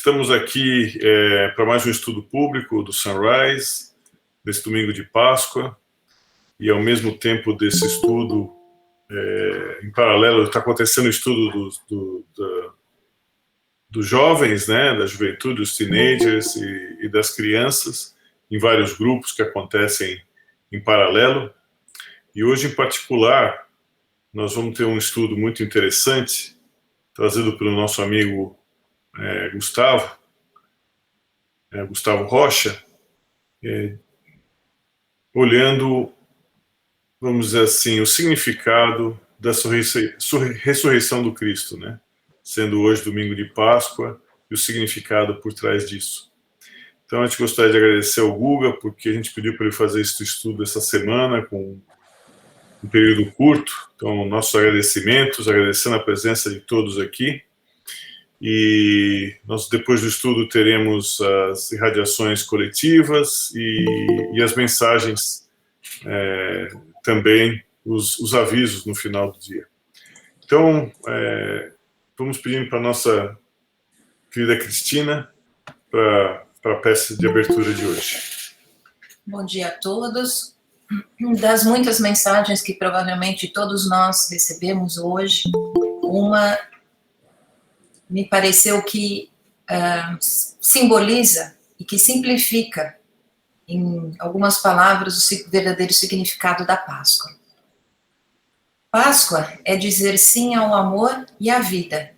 Estamos aqui para mais um estudo público do Sunrise, desse domingo de Páscoa, e ao mesmo tempo desse estudo, em paralelo, está acontecendo o estudo dos jovens, né, da juventude, dos teenagers e das crianças, em vários grupos que acontecem em paralelo. E hoje, em particular, nós vamos ter um estudo muito interessante, trazido pelo nosso amigo Gustavo Rocha, olhando, vamos dizer assim, o significado da ressurreição do Cristo, né? Sendo hoje domingo de Páscoa, e o significado por trás disso. Então, a gente gostaria de agradecer ao Guga, porque a gente pediu para ele fazer esse estudo essa semana, com um período curto. Então, nossos agradecimentos, agradecendo a presença de todos aqui. E nós, depois do estudo, teremos as irradiações coletivas e as mensagens, também os avisos no final do dia. Então, vamos pedindo para a nossa querida Cristina para a peça de abertura de hoje. Bom dia a todos. Das muitas mensagens que provavelmente todos nós recebemos hoje, uma me pareceu que simboliza e que simplifica, em algumas palavras, o verdadeiro significado da Páscoa. Páscoa é dizer sim ao amor e à vida,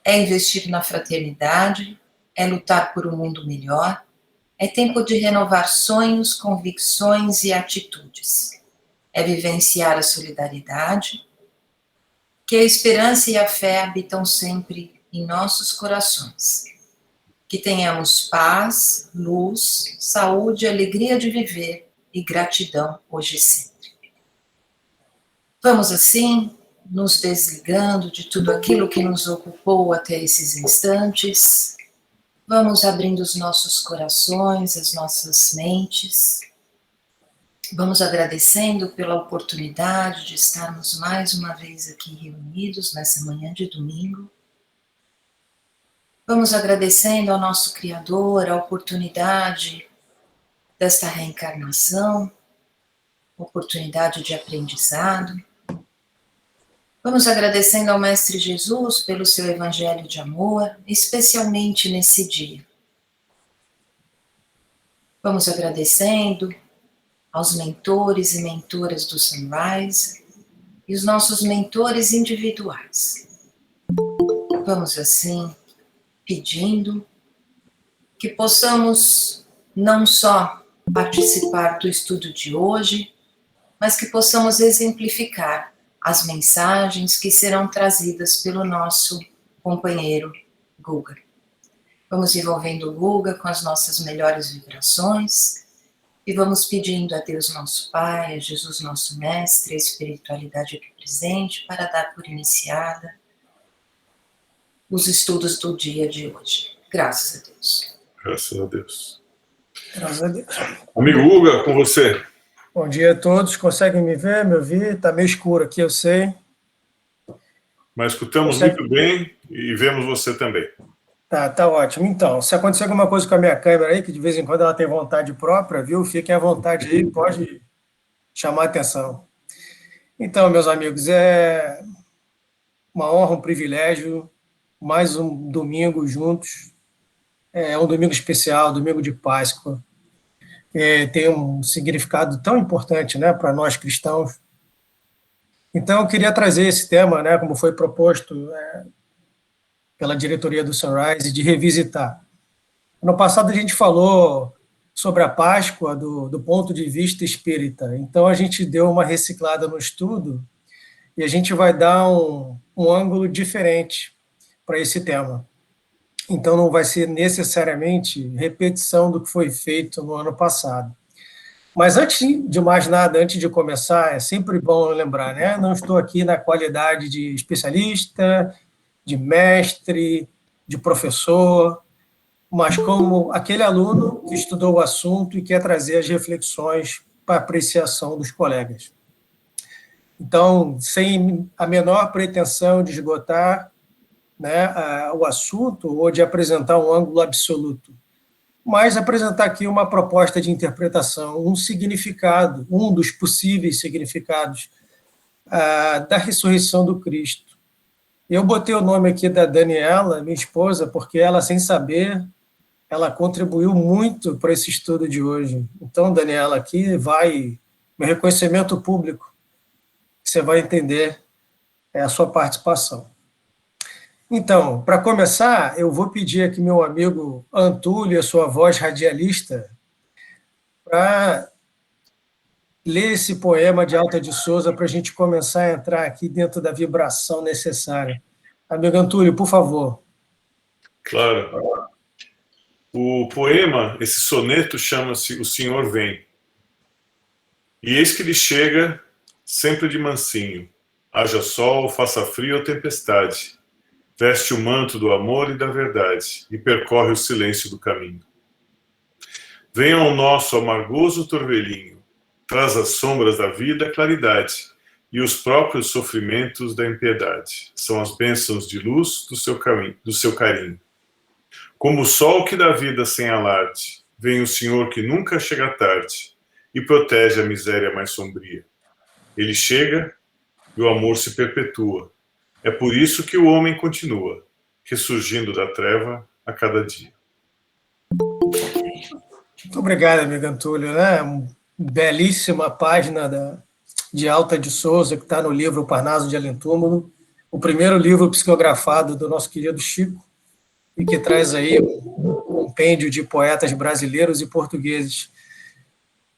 é investir na fraternidade, é lutar por um mundo melhor, é tempo de renovar sonhos, convicções e atitudes, é vivenciar a solidariedade, que a esperança e a fé habitam sempre em nossos corações. Que tenhamos paz, luz, saúde, alegria de viver e gratidão hoje e sempre. Vamos assim, nos desligando de tudo aquilo que nos ocupou até esses instantes. Vamos abrindo os nossos corações, as nossas mentes. Vamos agradecendo pela oportunidade de estarmos mais uma vez aqui reunidos nessa manhã de domingo. Vamos agradecendo ao nosso Criador a oportunidade desta reencarnação, oportunidade de aprendizado. Vamos agradecendo ao Mestre Jesus pelo seu evangelho de amor, especialmente nesse dia. Vamos agradecendo aos mentores e mentoras do Sunrise e os nossos mentores individuais. Vamos assim pedindo que possamos não só participar do estudo de hoje, mas que possamos exemplificar as mensagens que serão trazidas pelo nosso companheiro Guga. Vamos envolvendo o Guga com as nossas melhores vibrações e vamos pedindo a Deus nosso Pai, a Jesus nosso Mestre, a espiritualidade aqui presente, para dar por iniciada os estudos do dia de hoje. Graças a Deus. Graças a Deus. Graças a Deus. Amigo Guga, com você. Bom dia a todos. Conseguem me ver, me ouvir? Está meio escuro aqui, eu sei. Mas escutamos muito bem e vemos você também. Tá ótimo. Então, se acontecer alguma coisa com a minha câmera aí, que de vez em quando ela tem vontade própria, viu? Fiquem à vontade aí, pode chamar a atenção. Então, meus amigos, é uma honra, um privilégio, mais um domingo juntos. É um domingo especial, domingo de Páscoa. Tem um significado tão importante, né, para nós cristãos. Então, eu queria trazer esse tema, né, como foi proposto pela diretoria do Sunrise, de revisitar. No passado, a gente falou sobre a Páscoa do ponto de vista espírita. Então, a gente deu uma reciclada no estudo e a gente vai dar um ângulo diferente para esse tema. Então, não vai ser necessariamente repetição do que foi feito no ano passado. Mas antes de mais nada, antes de começar, é sempre bom lembrar, né? Não estou aqui na qualidade de especialista, de mestre, de professor, mas como aquele aluno que estudou o assunto e quer trazer as reflexões para apreciação dos colegas. Então, sem a menor pretensão de esgotar, né, o assunto ou de apresentar um ângulo absoluto, mas apresentar aqui uma proposta de interpretação, um significado, um dos possíveis significados da ressurreição do Cristo. Eu botei o nome aqui da Daniela, minha esposa, porque ela, sem saber, ela contribuiu muito para esse estudo de hoje. Então, Daniela, aqui vai meu reconhecimento público. Você vai entender a sua participação. Então, para começar, eu vou pedir aqui meu amigo Antúlio, a sua voz radialista, para ler esse poema de Alta de Souza para a gente começar a entrar aqui dentro da vibração necessária. Amigo Antúlio, por favor. Claro. O poema, esse soneto, chama-se O Senhor Vem. E eis que ele chega sempre de mansinho. Haja sol, faça frio ou tempestade. Veste o manto do amor e da verdade e percorre o silêncio do caminho. Venha ao nosso amargoso torvelinho, traz as sombras da vida a claridade e os próprios sofrimentos da impiedade. São as bênçãos de luz do seu carinho. Como o sol que dá vida sem alarde, vem o Senhor que nunca chega tarde e protege a miséria mais sombria. Ele chega e o amor se perpetua. É por isso que o homem continua, ressurgindo da treva a cada dia. Muito obrigado, amigo Antúlio. Né? Uma belíssima página de Alta de Souza, que está no livro Parnaso de Além Túmulo, o primeiro livro psicografado do nosso querido Chico, e que traz aí um compêndio de poetas brasileiros e portugueses.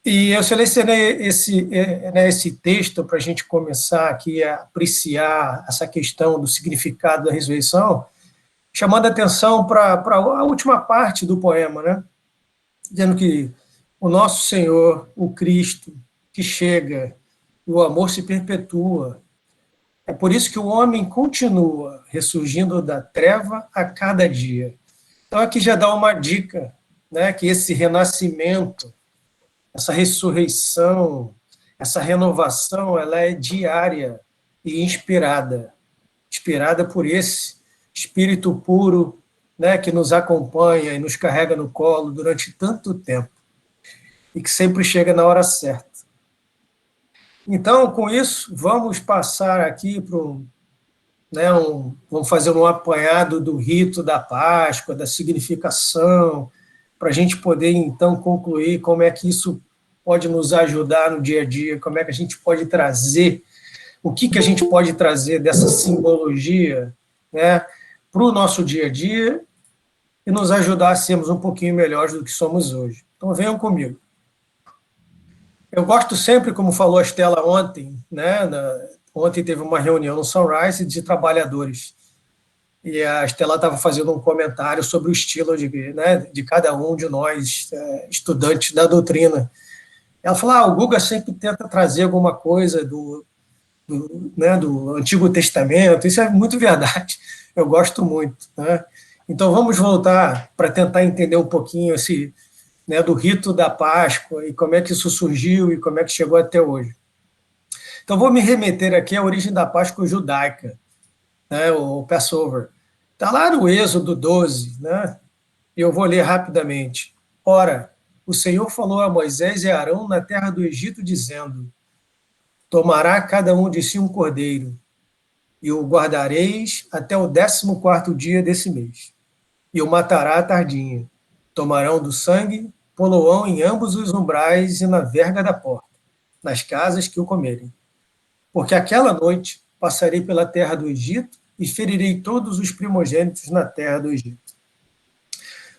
E eu selecionei esse texto para a gente começar aqui a apreciar essa questão do significado da ressurreição, chamando a atenção para a última parte do poema, né? Dizendo que o nosso Senhor, o Cristo, que chega, e o amor se perpetua. É por isso que o homem continua ressurgindo da treva a cada dia. Então, aqui já dá uma dica, né, que esse renascimento, essa ressurreição, essa renovação, ela é diária e inspirada por esse Espírito puro, né, que nos acompanha e nos carrega no colo durante tanto tempo e que sempre chega na hora certa. Então, com isso, vamos passar aqui para vamos fazer um apanhado do rito da Páscoa, da significação, para a gente poder, então, concluir como é que isso pode nos ajudar no dia a dia, como é que a gente pode trazer, o que a gente pode trazer dessa simbologia, né, para o nosso dia a dia e nos ajudar a sermos um pouquinho melhores do que somos hoje. Então, venham comigo. Eu gosto sempre, como falou a Estela ontem, né, ontem teve uma reunião no Sunrise de trabalhadores, e a Estela estava fazendo um comentário sobre o estilo de cada um de nós, estudantes da doutrina. Ela falou, o Guga sempre tenta trazer alguma coisa do Antigo Testamento, isso é muito verdade, eu gosto muito. Né? Então, vamos voltar para tentar entender um pouquinho do rito da Páscoa e como é que isso surgiu e como é que chegou até hoje. Então, vou me remeter aqui à origem da Páscoa judaica, né, o Passover. Está lá no Êxodo 12, né? E eu vou ler rapidamente. Ora, o Senhor falou a Moisés e a Arão na terra do Egito, dizendo, tomará cada um de si um cordeiro, e o guardareis até o 14º dia desse mês, e o matará à tardinha. Tomarão do sangue, poloão em ambos os umbrais e na verga da porta, nas casas que o comerem. Porque aquela noite passarei pela terra do Egito e ferirei todos os primogênitos na terra do Egito.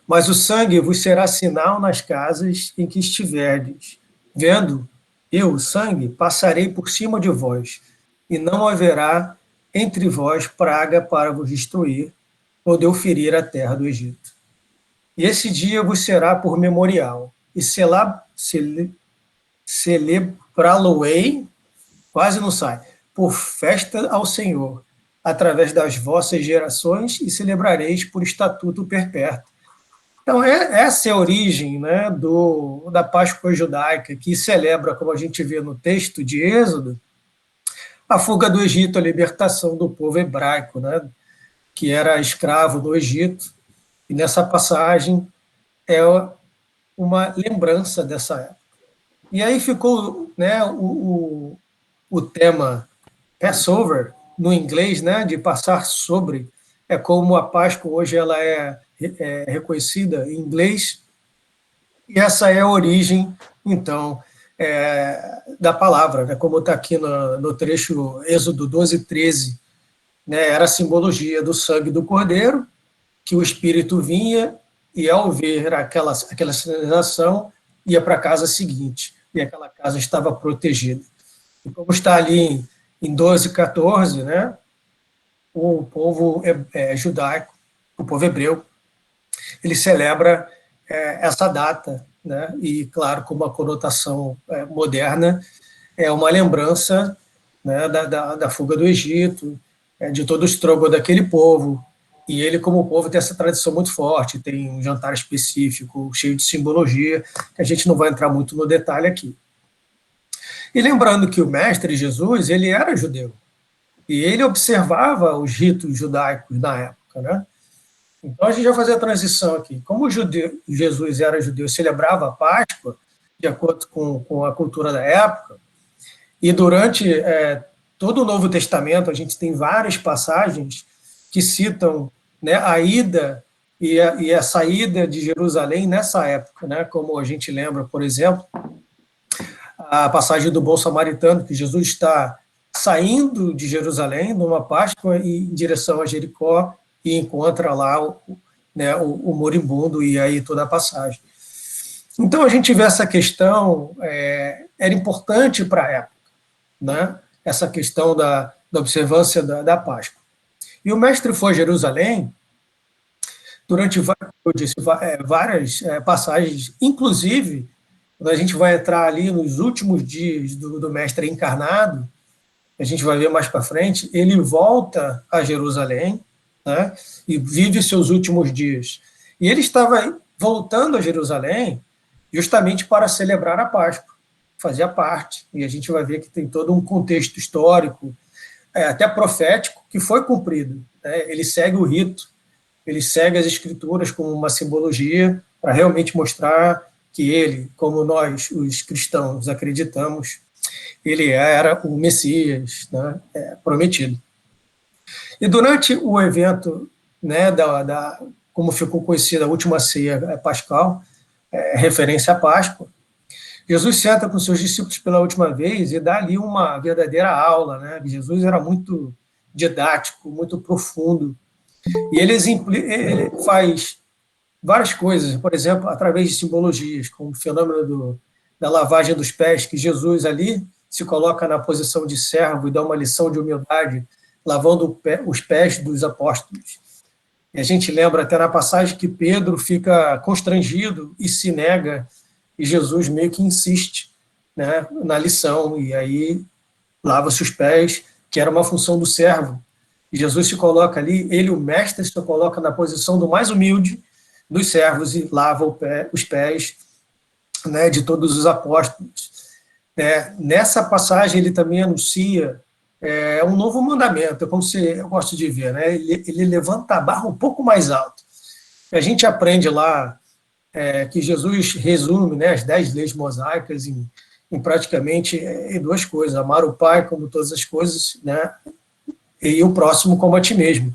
Mas o sangue vos será sinal nas casas em que estiverdes. Vendo eu o sangue, passarei por cima de vós, e não haverá entre vós praga para vos destruir, quando eu ferir a terra do Egito. E esse dia vos será por memorial, e celebrá-lo-ei, quase não sai, por festa ao Senhor, através das vossas gerações, e celebrareis por estatuto perpétuo. Então, essa é a origem, né, da Páscoa judaica, que celebra, como a gente vê no texto de Êxodo, a fuga do Egito, a libertação do povo hebraico, né, que era escravo do Egito, e nessa passagem é uma lembrança dessa época. E aí ficou, né, o tema Passover, no inglês, né, de passar sobre, é como a Páscoa hoje ela é reconhecida em inglês, e essa é a origem, então, da palavra, né, como está aqui no trecho Êxodo 12:13, né, era a simbologia do sangue do cordeiro, que o Espírito vinha e, ao ver aquela sinalização, ia para a casa seguinte, e aquela casa estava protegida. E como está ali em 12:14, né, o povo judaico, o povo hebreu, ele celebra essa data, né, e, claro, com uma conotação moderna, é uma lembrança, né, da fuga do Egito, de todo o estrogo daquele povo. E ele, como povo, tem essa tradição muito forte, tem um jantar específico, cheio de simbologia, que a gente não vai entrar muito no detalhe aqui. E lembrando que o mestre Jesus, ele era judeu, e ele observava os ritos judaicos na época, né? Então a gente vai fazer a transição aqui. Como Jesus era judeu, celebrava a Páscoa, de acordo com a cultura da época, e durante todo o Novo Testamento a gente tem várias passagens que citam, né, a ida e a saída de Jerusalém nessa época, né? Como a gente lembra, por exemplo, a passagem do bom samaritano, que Jesus está saindo de Jerusalém numa Páscoa e em direção a Jericó, e encontra lá o moribundo, e aí toda a passagem. Então a gente vê essa questão, era importante para a época, né? Essa questão da observância da Páscoa. E o mestre foi a Jerusalém durante, eu disse, várias passagens, inclusive, quando a gente vai entrar ali nos últimos dias do mestre encarnado, a gente vai ver mais para frente, ele volta a Jerusalém, né, e vive seus últimos dias. E ele estava voltando a Jerusalém justamente para celebrar a Páscoa, fazia parte, e a gente vai ver que tem todo um contexto histórico, até profético, que foi cumprido, né? Ele segue o rito, ele segue as escrituras como uma simbologia para realmente mostrar que ele, como nós, os cristãos, acreditamos, ele era o Messias, né, prometido. E durante o evento, né, como ficou conhecida a última ceia pascal, referência à Páscoa, Jesus senta com seus discípulos pela última vez e dá ali uma verdadeira aula, né? Jesus era muito didático, muito profundo, e ele faz várias coisas, por exemplo, através de simbologias, como o fenômeno da lavagem dos pés, que Jesus ali se coloca na posição de servo e dá uma lição de humildade, lavando os pés dos apóstolos. E a gente lembra até na passagem que Pedro fica constrangido e se nega, e Jesus meio que insiste, né, na lição, e aí lava-se os pés, que era uma função do servo. E Jesus se coloca ali, ele, o mestre, se coloca na posição do mais humilde dos servos e lava os pés, né, de todos os apóstolos. Nessa passagem ele também anuncia um novo mandamento, como eu gosto de ver, né? Ele levanta a barra um pouco mais alto. A gente aprende lá que Jesus resume, né, as 10 leis mosaicas em praticamente em duas coisas: amar o Pai como todas as coisas, né, e o próximo como a ti mesmo.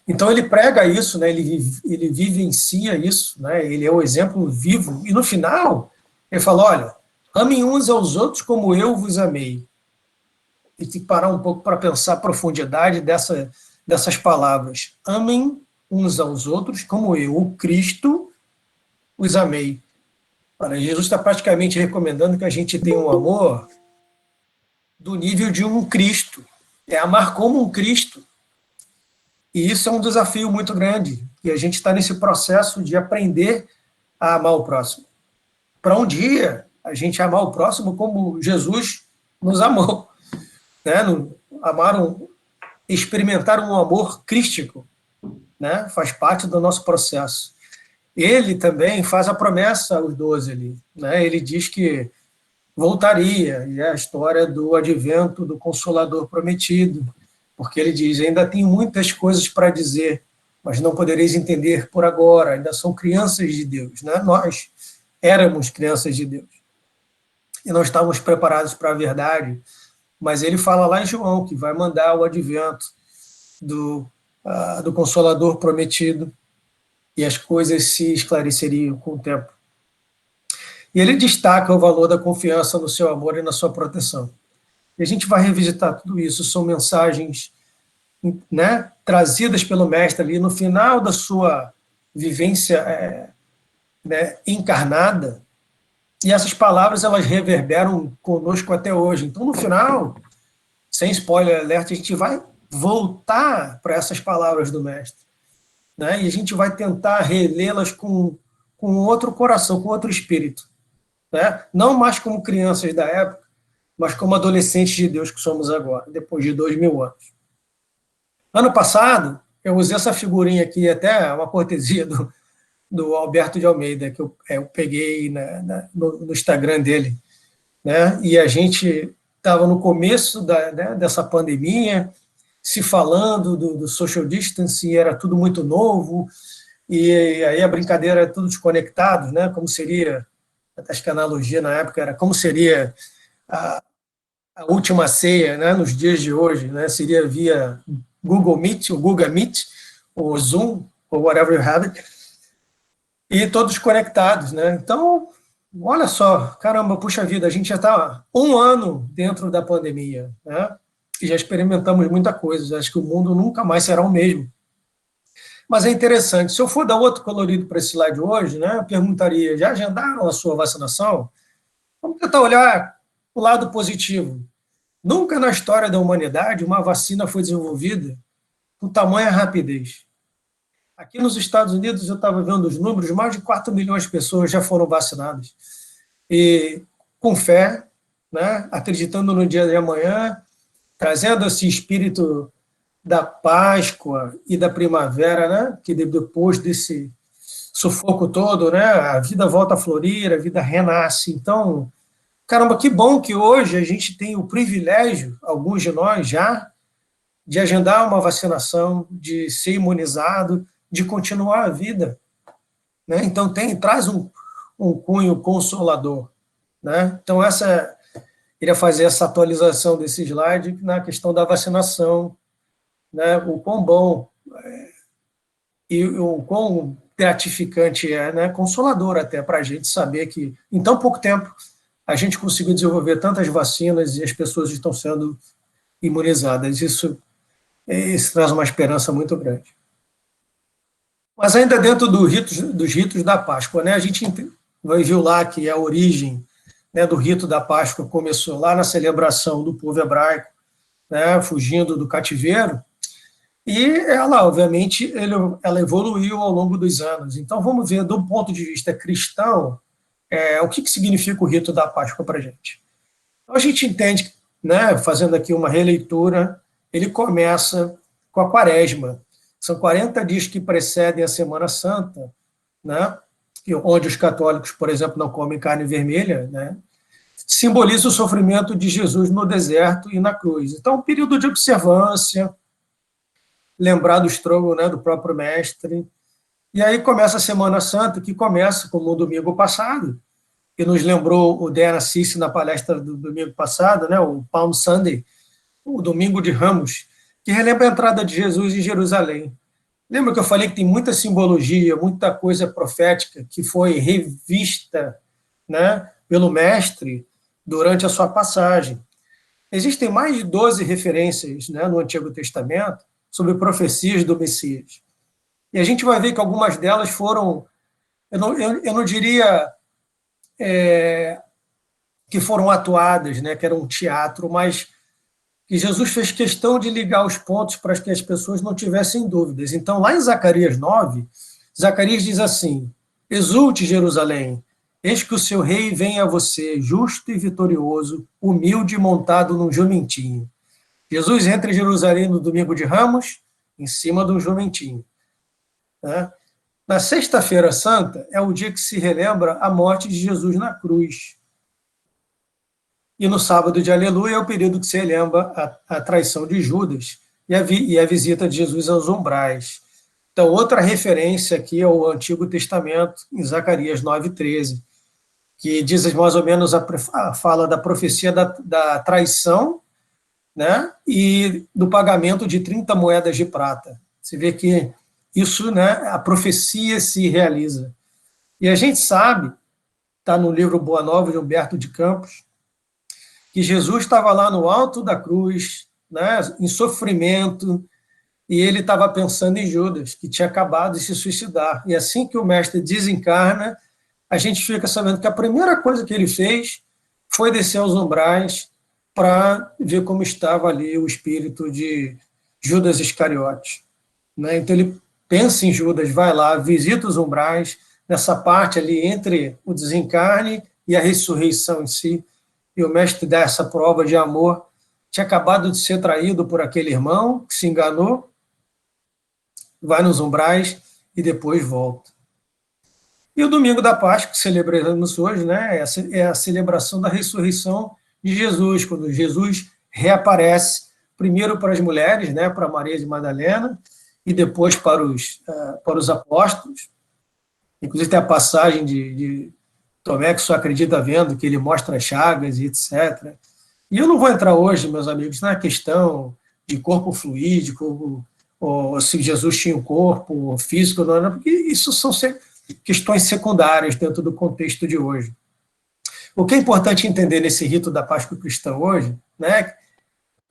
Então ele prega isso, né, ele vivencia isso, né, ele é o exemplo vivo, e no final ele fala: olha, amem uns aos outros como eu vos amei. E tem que parar um pouco para pensar a profundidade dessas palavras. Amem uns aos outros como eu, o Cristo, os amei. Olha, Jesus está praticamente recomendando que a gente tenha um amor do nível de um Cristo. É amar como um Cristo. E isso é um desafio muito grande. E a gente está nesse processo de aprender a amar o próximo. Para um dia a gente amar o próximo como Jesus nos amou. Né? Experimentar um amor crístico, né? Faz parte do nosso processo. Ele também faz a promessa aos 12 ali, né? Ele diz que voltaria, e é a história do advento do Consolador prometido, porque ele diz: ainda tenho muitas coisas para dizer, mas não podereis entender por agora, ainda são crianças de Deus, né? Nós éramos crianças de Deus e não estávamos preparados para a verdade, mas ele fala lá em João que vai mandar o advento do Consolador prometido e as coisas se esclareceriam com o tempo. E ele destaca o valor da confiança no seu amor e na sua proteção. E a gente vai revisitar tudo isso, são mensagens, né, trazidas pelo mestre ali no final da sua vivência né, encarnada, e essas palavras elas reverberam conosco até hoje. Então, no final, sem spoiler alert, a gente vai voltar para essas palavras do mestre, né, e a gente vai tentar relê-las com outro coração, com outro espírito, né, não mais como crianças da época, mas como adolescentes de Deus que somos agora, depois de 2000 anos. Ano passado, eu usei essa figurinha aqui, até uma cortesia do Alberto de Almeida, que eu peguei no Instagram dele, né? E a gente estava no começo dessa pandemia, se falando do social distancing, era tudo muito novo, e aí a brincadeira era tudo desconectados, né? Como seria, acho que a analogia na época era como seria a última ceia, né, nos dias de hoje, né, seria via Google Meet, ou Google Meet, ou Zoom, ou whatever you have it, e todos conectados, né? Então, olha só, caramba, puxa vida, a gente já está 1 ano dentro da pandemia, né? E já experimentamos muita coisa, acho que o mundo nunca mais será o mesmo. Mas é interessante, se eu for dar outro colorido para esse slide hoje, né, eu perguntaria: já agendaram a sua vacinação? Vamos tentar olhar o lado positivo. Nunca na história da humanidade uma vacina foi desenvolvida com tamanha rapidez. Aqui nos Estados Unidos, eu estava vendo os números, mais de 4 milhões de pessoas já foram vacinadas. E com fé, né, acreditando no dia de amanhã, trazendo esse espírito da Páscoa e da primavera, né, que depois desse sufoco todo, né, a vida volta a florir, a vida renasce. Então, caramba, que bom que hoje a gente tem o privilégio, alguns de nós já, de agendar uma vacinação, de ser imunizado, de continuar a vida, né? Então traz um cunho consolador, né? Então queria fazer essa atualização desse slide na questão da vacinação, né? O quão bom e o quão gratificante é, né? Consolador até para a gente saber que em tão pouco tempo a gente conseguiu desenvolver tantas vacinas e as pessoas estão sendo imunizadas. Isso traz uma esperança muito grande. Mas ainda dentro dos ritos da Páscoa, né, a gente viu lá que a origem, né, do rito da Páscoa começou lá na celebração do povo hebraico, né, fugindo do cativeiro, e ela, obviamente, ela evoluiu ao longo dos anos. Então, vamos ver, do ponto de vista cristão, o que significa o rito da Páscoa para a gente. Então, a gente entende, né, fazendo aqui uma releitura, ele começa com a Quaresma. São 40 dias que precedem a Semana Santa, né, onde os católicos, por exemplo, não comem carne vermelha, né, simboliza o sofrimento de Jesus no deserto e na cruz. Então, um período de observância, lembrar do estrogo, né, do próprio mestre. E aí começa a Semana Santa, que começa como o domingo passado, que nos lembrou o Dan Assis na palestra do domingo passado, né, o Palm Sunday, o Domingo de Ramos, que relembra a entrada de Jesus em Jerusalém. Lembra que eu falei que tem muita simbologia, muita coisa profética que foi revista, né, pelo mestre durante a sua passagem. Existem mais de 12 referências, né, no Antigo Testamento sobre profecias do Messias. E a gente vai ver que algumas delas foram, eu não diria que foram atuadas, né, que era um teatro, mas que Jesus fez questão de ligar os pontos para que as pessoas não tivessem dúvidas. Então, lá em Zacarias 9, Zacarias diz assim: exulte, Jerusalém, eis que o seu rei vem a você, justo e vitorioso, humilde e montado num jumentinho. Jesus entra em Jerusalém no domingo de Ramos, em cima de um jumentinho. Né? Na Sexta-feira Santa é o dia que se relembra a morte de Jesus na cruz. E no sábado de Aleluia é o período que se relembra a traição de Judas e a visita de Jesus aos umbrais. Então, outra referência aqui ao Antigo Testamento, em Zacarias 9:13, que diz mais ou menos fala da profecia da traição, né, e do pagamento de 30 moedas de prata. Você vê que isso, né, a profecia se realiza. E a gente sabe, está no livro Boa Nova de Humberto de Campos, que Jesus estava lá no alto da cruz, né, em sofrimento, e ele estava pensando em Judas, que tinha acabado de se suicidar. E assim que o mestre desencarna, a gente fica sabendo que a primeira coisa que ele fez foi descer aos umbrais para ver como estava ali o espírito de Judas Iscariote, né? Então ele pensa em Judas, vai lá, visita os umbrais, nessa parte ali entre o desencarne e a ressurreição em si, e o mestre dá essa prova de amor. Tinha acabado de ser traído por aquele irmão que se enganou, vai nos umbrais e depois volta. E o domingo da Páscoa, que celebramos hoje, né, é a celebração da ressurreição de Jesus, quando Jesus reaparece, primeiro para as mulheres, né, para Maria de Madalena, e depois para os apóstolos. Inclusive tem a passagem de Tomé, que só acredita vendo, que ele mostra as chagas e etc. E eu não vou entrar hoje, meus amigos, na questão de corpo fluídico, ou se Jesus tinha um corpo físico, não, porque isso são questões secundárias dentro do contexto de hoje. O que é importante entender nesse rito da Páscoa cristã hoje, né,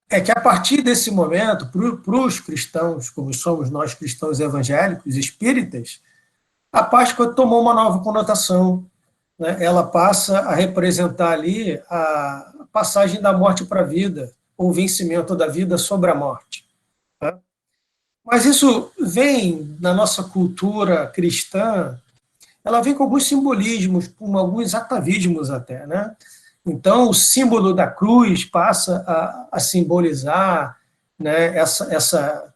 é que a partir desse momento, para os cristãos, como somos nós cristãos evangélicos, espíritas, a Páscoa tomou uma nova conotação, né? Ela passa a representar ali a passagem da morte para a vida, ou o vencimento da vida sobre a morte. Tá? Mas isso vem na nossa cultura cristã, ela vem com alguns simbolismos, com alguns atavismos até, né? Então, o símbolo da cruz passa a simbolizar, né, essa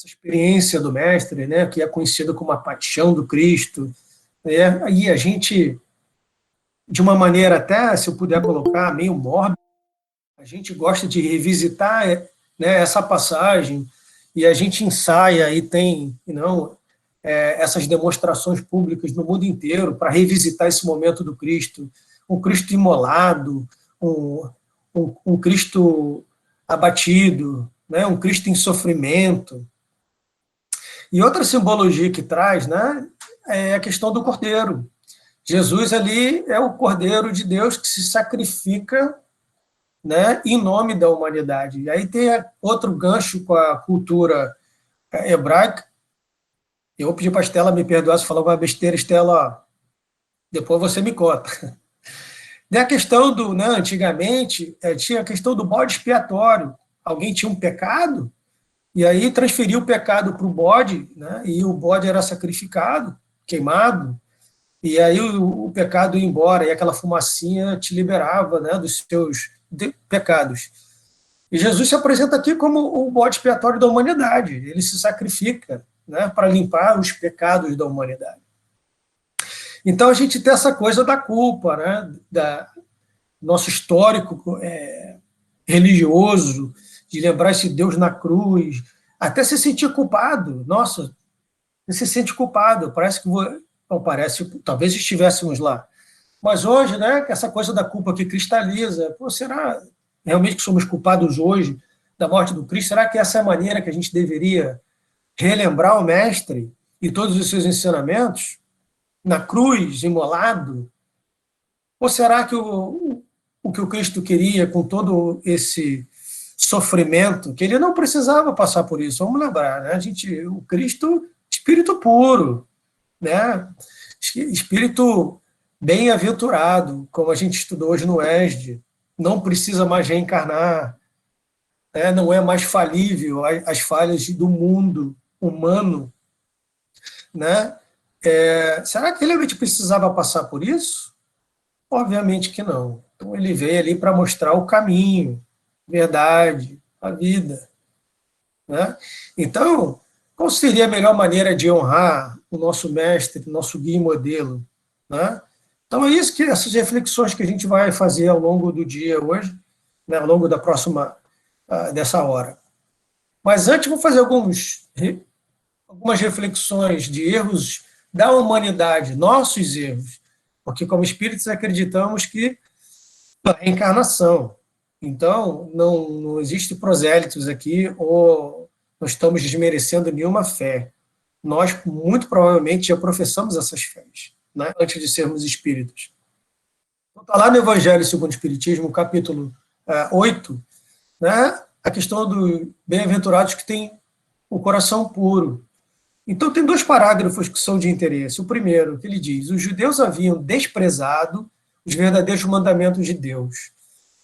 experiência do mestre, né, que é conhecida como a paixão do Cristo. Né? E a gente, de uma maneira até, se eu puder colocar, meio mórbida, a gente gosta de revisitar, né, essa passagem, e a gente ensaia e tem, essas demonstrações públicas no mundo inteiro para revisitar esse momento do Cristo, um Cristo imolado, um Cristo abatido, né, um Cristo em sofrimento. E outra simbologia que traz, né, é a questão do cordeiro. Jesus ali é o cordeiro de Deus que se sacrifica, né, em nome da humanidade. E aí tem outro gancho com a cultura hebraica. Eu vou pedir para a Estela me perdoar se falar uma besteira, Estela, depois você me conta. E a questão do, né, antigamente, tinha a questão do bode expiatório. Alguém tinha um pecado, e aí transferiu o pecado para o bode, né, e o bode era sacrificado, queimado, e aí o pecado ia embora, e aquela fumacinha te liberava, né, dos seus pecados. E Jesus se apresenta aqui como o bode expiatório da humanidade. Ele se sacrifica, né, para limpar os pecados da humanidade. Então a gente tem essa coisa da culpa, né, da nosso histórico religioso, de lembrar esse Deus na cruz, até se sentir culpado. Nossa, você se sente culpado, parece que não parece, talvez estivéssemos lá. Mas hoje, né, essa coisa da culpa que cristaliza, será realmente que somos culpados hoje da morte do Cristo? Será que essa é a maneira que a gente deveria relembrar o Mestre e todos os seus ensinamentos na cruz, imolado? Ou será que o que o Cristo queria com todo esse sofrimento, que ele não precisava passar por isso? Vamos lembrar, né? O Cristo, espírito puro, né? Espírito bem-aventurado, como a gente estudou hoje no ESD, não precisa mais reencarnar, né? Não é mais falível as falhas do mundo humano, né? Será que ele realmente precisava passar por isso? Obviamente que não. Então ele veio ali para mostrar o caminho, a verdade, a vida, né? Então, qual seria a melhor maneira de honrar o nosso mestre, o nosso guia e modelo, né? Então é isso, essas reflexões que a gente vai fazer ao longo do dia hoje, né, ao longo da próxima, dessa hora. Mas antes, vou fazer algumas reflexões de erros da humanidade, nossos erros, porque como espíritos acreditamos que a reencarnação. Então, não existe prosélitos aqui, ou não estamos desmerecendo nenhuma fé. Nós, muito provavelmente, já professamos essas fés, né, antes de sermos espíritos. Então, está lá no Evangelho segundo o Espiritismo, capítulo 8, né, a questão dos bem-aventurados que têm o coração puro. Então, tem 2 parágrafos que são de interesse. O primeiro, que ele diz: os judeus haviam desprezado os verdadeiros mandamentos de Deus,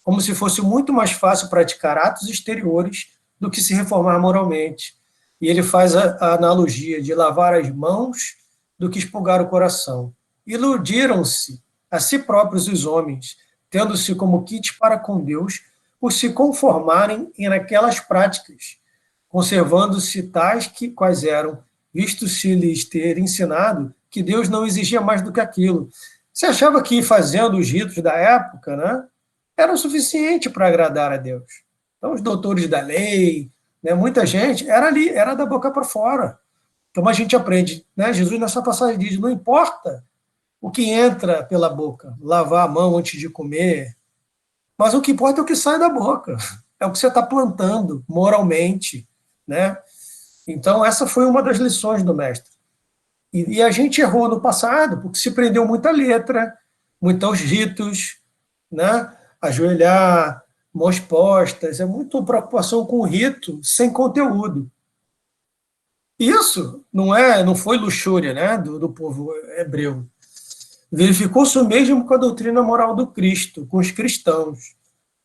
como se fosse muito mais fácil praticar atos exteriores do que se reformar moralmente. E ele faz a analogia de lavar as mãos do que expurgar o coração. Iludiram-se a si próprios os homens, tendo-se como kit para com Deus, por se conformarem naquelas práticas, conservando-se tais quais eram, visto-se lhes ter ensinado que Deus não exigia mais do que aquilo. Você achava que fazendo os ritos da época, né, era o suficiente para agradar a Deus. Então, os doutores da lei, né, muita gente, era ali, era da boca para fora. Como a gente aprende, né, Jesus nessa passagem diz: não importa o que entra pela boca, lavar a mão antes de comer, mas o que importa é o que sai da boca, é o que você está plantando moralmente, né? Então, essa foi uma das lições do mestre. E a gente errou no passado, porque se prendeu muita letra, muitos ritos, né? Ajoelhar, mãos postas, é muito preocupação com o rito, sem conteúdo. Isso não foi luxúria, né, do povo hebreu. Verificou-se o mesmo com a doutrina moral do Cristo, com os cristãos,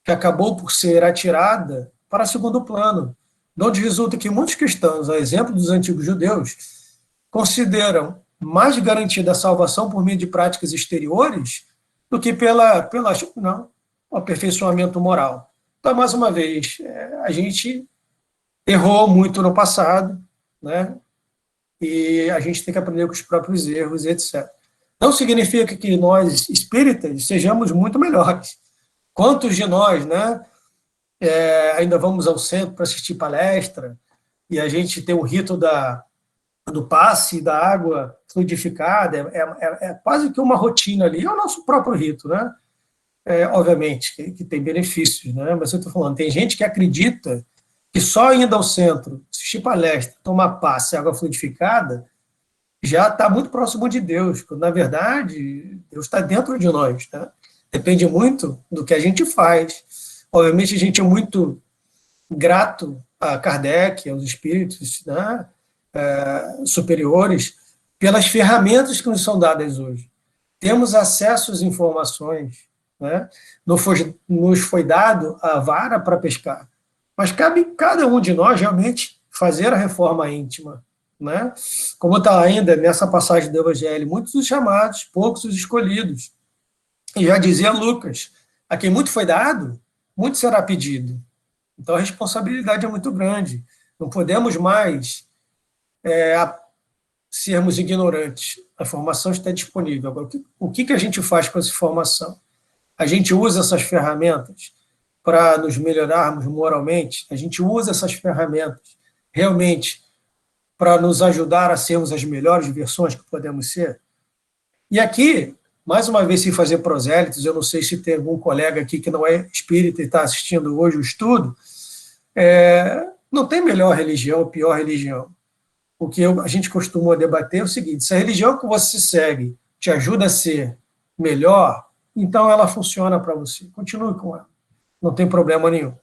que acabou por ser atirada para segundo plano, de onde resulta que muitos cristãos, a exemplo dos antigos judeus, consideram mais garantida a salvação por meio de práticas exteriores do que pela aperfeiçoamento moral. Então, mais uma vez, a gente errou muito no passado, né? E a gente tem que aprender com os próprios erros, etc. Não significa que nós, espíritas, sejamos muito melhores. Quantos de nós, né, ainda vamos ao centro para assistir palestra, e a gente tem o rito do passe, da água fluidificada, é quase que uma rotina ali, é o nosso próprio rito, né? Obviamente, que tem benefícios, né? Mas eu estou falando, tem gente que acredita que só indo ao centro, assistir palestra, tomar passe, água fluidificada, já está muito próximo de Deus, quando, na verdade, Deus está dentro de nós, né? Depende muito do que a gente faz. Obviamente, a gente é muito grato a Kardec, aos espíritos, né, superiores, pelas ferramentas que nos são dadas hoje. Temos acesso às informações, né? Nos foi dado a vara para pescar, mas cabe cada um de nós realmente fazer a reforma íntima, né? Como está ainda nessa passagem do Evangelho, muitos os chamados, poucos os escolhidos. E já dizia Lucas: a quem muito foi dado, muito será pedido. Então a responsabilidade é muito grande. Não podemos mais sermos ignorantes. A formação está disponível. Agora, o que a gente faz com essa informação? A gente usa essas ferramentas para nos melhorarmos moralmente? A gente usa essas ferramentas realmente para nos ajudar a sermos as melhores versões que podemos ser? E aqui, mais uma vez, sem fazer prosélitos, eu não sei se tem algum colega aqui que não é espírita e está assistindo hoje o estudo, não tem melhor religião ou pior religião. O que a gente costuma debater é o seguinte: se a religião que você segue te ajuda a ser melhor, então ela funciona para você. Continue com ela. Não tem problema nenhum.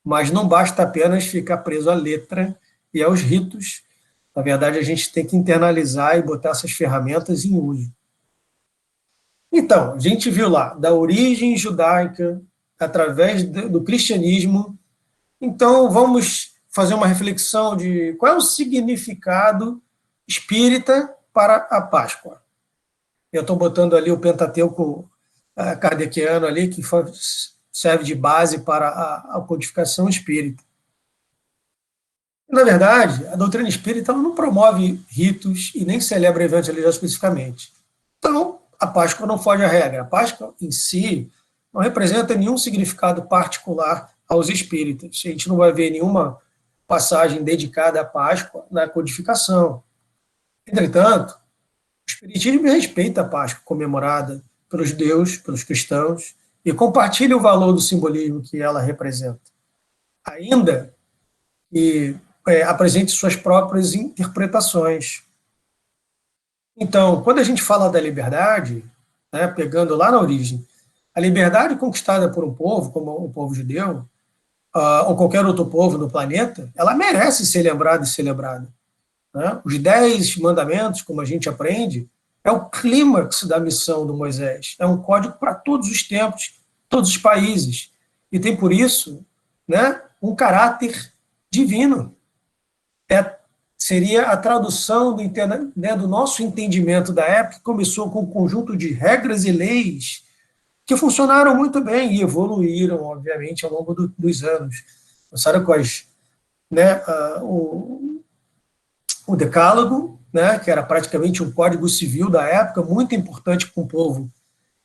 Mas não basta apenas ficar preso à letra e aos ritos. Na verdade, a gente tem que internalizar e botar essas ferramentas em uso. Então, a gente viu lá, da origem judaica, através do cristianismo. Então, vamos fazer uma reflexão de qual é o significado espírita para a Páscoa. Eu estou botando ali o Pentateuco kardeciano ali, que serve de base para a codificação espírita. Na verdade, a doutrina espírita não promove ritos e nem celebra eventos religiosos especificamente. Então, a Páscoa não foge à regra. A Páscoa, em si, não representa nenhum significado particular aos espíritas. A gente não vai ver nenhuma passagem dedicada à Páscoa na codificação. Entretanto, o Espiritismo respeita a Páscoa comemorada pelos judeus, pelos cristãos, e compartilha o valor do simbolismo que ela representa, ainda que apresente suas próprias interpretações. Então, quando a gente fala da liberdade, né, pegando lá na origem, a liberdade conquistada por um povo, como o povo judeu, ou qualquer outro povo no planeta, ela merece ser lembrada e celebrada. Né? Os 10 mandamentos, como a gente aprende, é o clímax da missão do Moisés. É um código para todos os tempos, todos os países. E tem, por isso, né, um caráter divino. Seria a tradução do nosso entendimento da época, que começou com um conjunto de regras e leis que funcionaram muito bem e evoluíram, obviamente, ao longo dos anos. Começaram com o Decálogo, né, que era praticamente um código civil da época, muito importante para um povo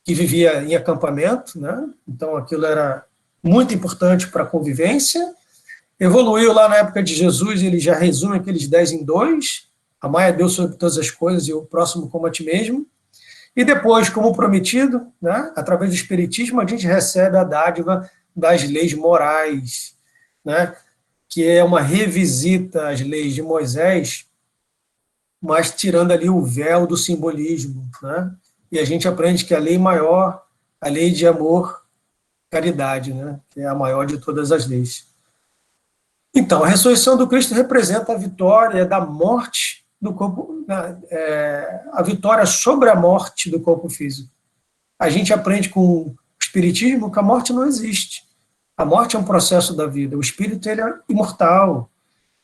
que vivia em acampamento, né? Então aquilo era muito importante para a convivência. Evoluiu lá na época de Jesus, ele já resume aqueles 10 em 2, amai a Deus sobre todas as coisas e o próximo como a ti mesmo. E depois, como prometido, né, através do Espiritismo, a gente recebe a dádiva das leis morais, né, que é uma revisita às leis de Moisés, mas tirando ali o véu do simbolismo. Né, e a gente aprende que a lei maior, a lei de amor, caridade, né, que é a maior de todas as leis. Então, a ressurreição do Cristo representa a vitória da morte do corpo, a vitória sobre a morte do corpo físico. A gente aprende com o Espiritismo que a morte não existe. A morte é um processo da vida. O espírito, ele é imortal.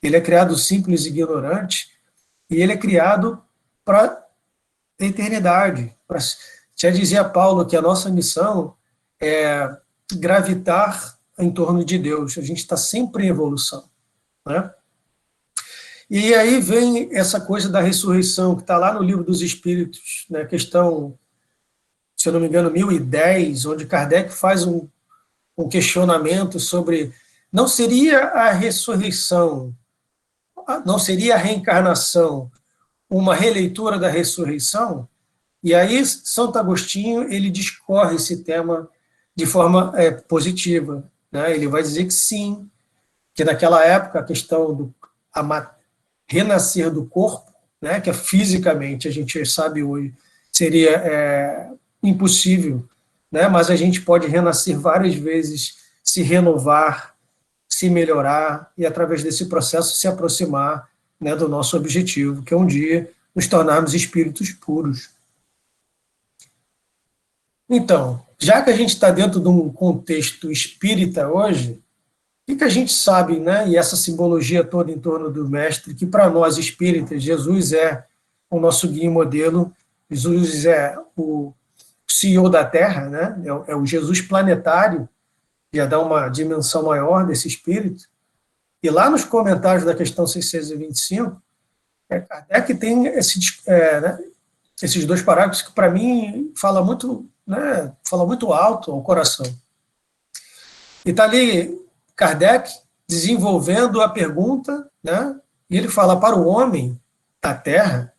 Ele é criado simples e ignorante, e ele é criado para a eternidade. Já dizia Paulo que a nossa missão é gravitar em torno de Deus. A gente está sempre em evolução. Né? E aí vem essa coisa da ressurreição, que está lá no Livro dos Espíritos, né, questão, se eu não me engano, 1010, onde Kardec faz um questionamento sobre, não seria a ressurreição, não seria a reencarnação uma releitura da ressurreição? E aí Santo Agostinho, ele discorre esse tema de forma positiva. Né? Ele vai dizer que sim, que naquela época a questão do renascer do corpo, né, que fisicamente a gente sabe hoje seria impossível, né, mas a gente pode renascer várias vezes, se renovar, se melhorar e através desse processo se aproximar, né, do nosso objetivo, que é um dia nos tornarmos espíritos puros. Então, já que a gente está dentro de um contexto espírita hoje, o que a gente sabe, né, e essa simbologia toda em torno do mestre, que para nós espíritas, Jesus é o nosso guia e modelo, Jesus é o CEO da Terra, né, é o Jesus planetário, já dá uma dimensão maior desse espírito. E lá nos comentários da questão 625, Kardec tem esses 2 parágrafos que, para mim, fala muito alto ao coração. E está ali Kardec desenvolvendo a pergunta, né? E ele fala, para o homem da Terra,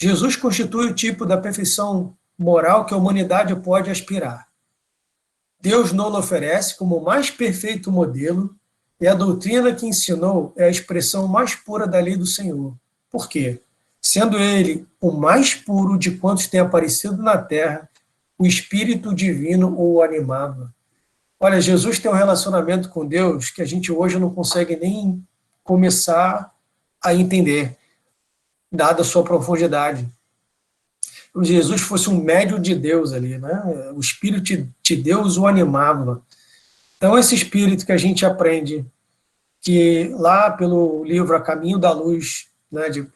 Jesus constitui o tipo da perfeição moral que a humanidade pode aspirar. Deus não oferece como o mais perfeito modelo, e a doutrina que ensinou é a expressão mais pura da lei do Senhor. Por quê? Sendo ele o mais puro de quantos tem aparecido na Terra, o Espírito Divino o animava. Olha, Jesus tem um relacionamento com Deus que a gente hoje não consegue nem começar a entender, dada a sua profundidade. Se Jesus fosse um médium de Deus ali, né? O Espírito de Deus o animava. Então, esse Espírito que a gente aprende, que lá pelo livro A Caminho da Luz, né, de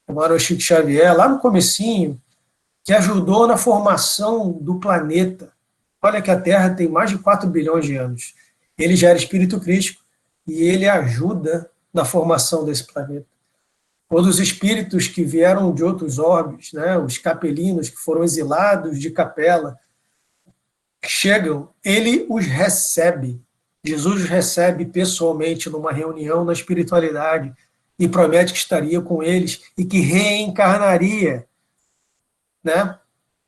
Emmanuel Chico Xavier, lá no comecinho, que ajudou na formação do planeta. Olha que a Terra tem mais de 4 bilhões de anos. Ele já era espírito crístico e ele ajuda na formação desse planeta. Todos os espíritos que vieram de outros orbes, né, os capelinos que foram exilados de Capela, chegam, ele os recebe. Jesus os recebe pessoalmente numa reunião na espiritualidade e promete que estaria com eles e que reencarnaria, né,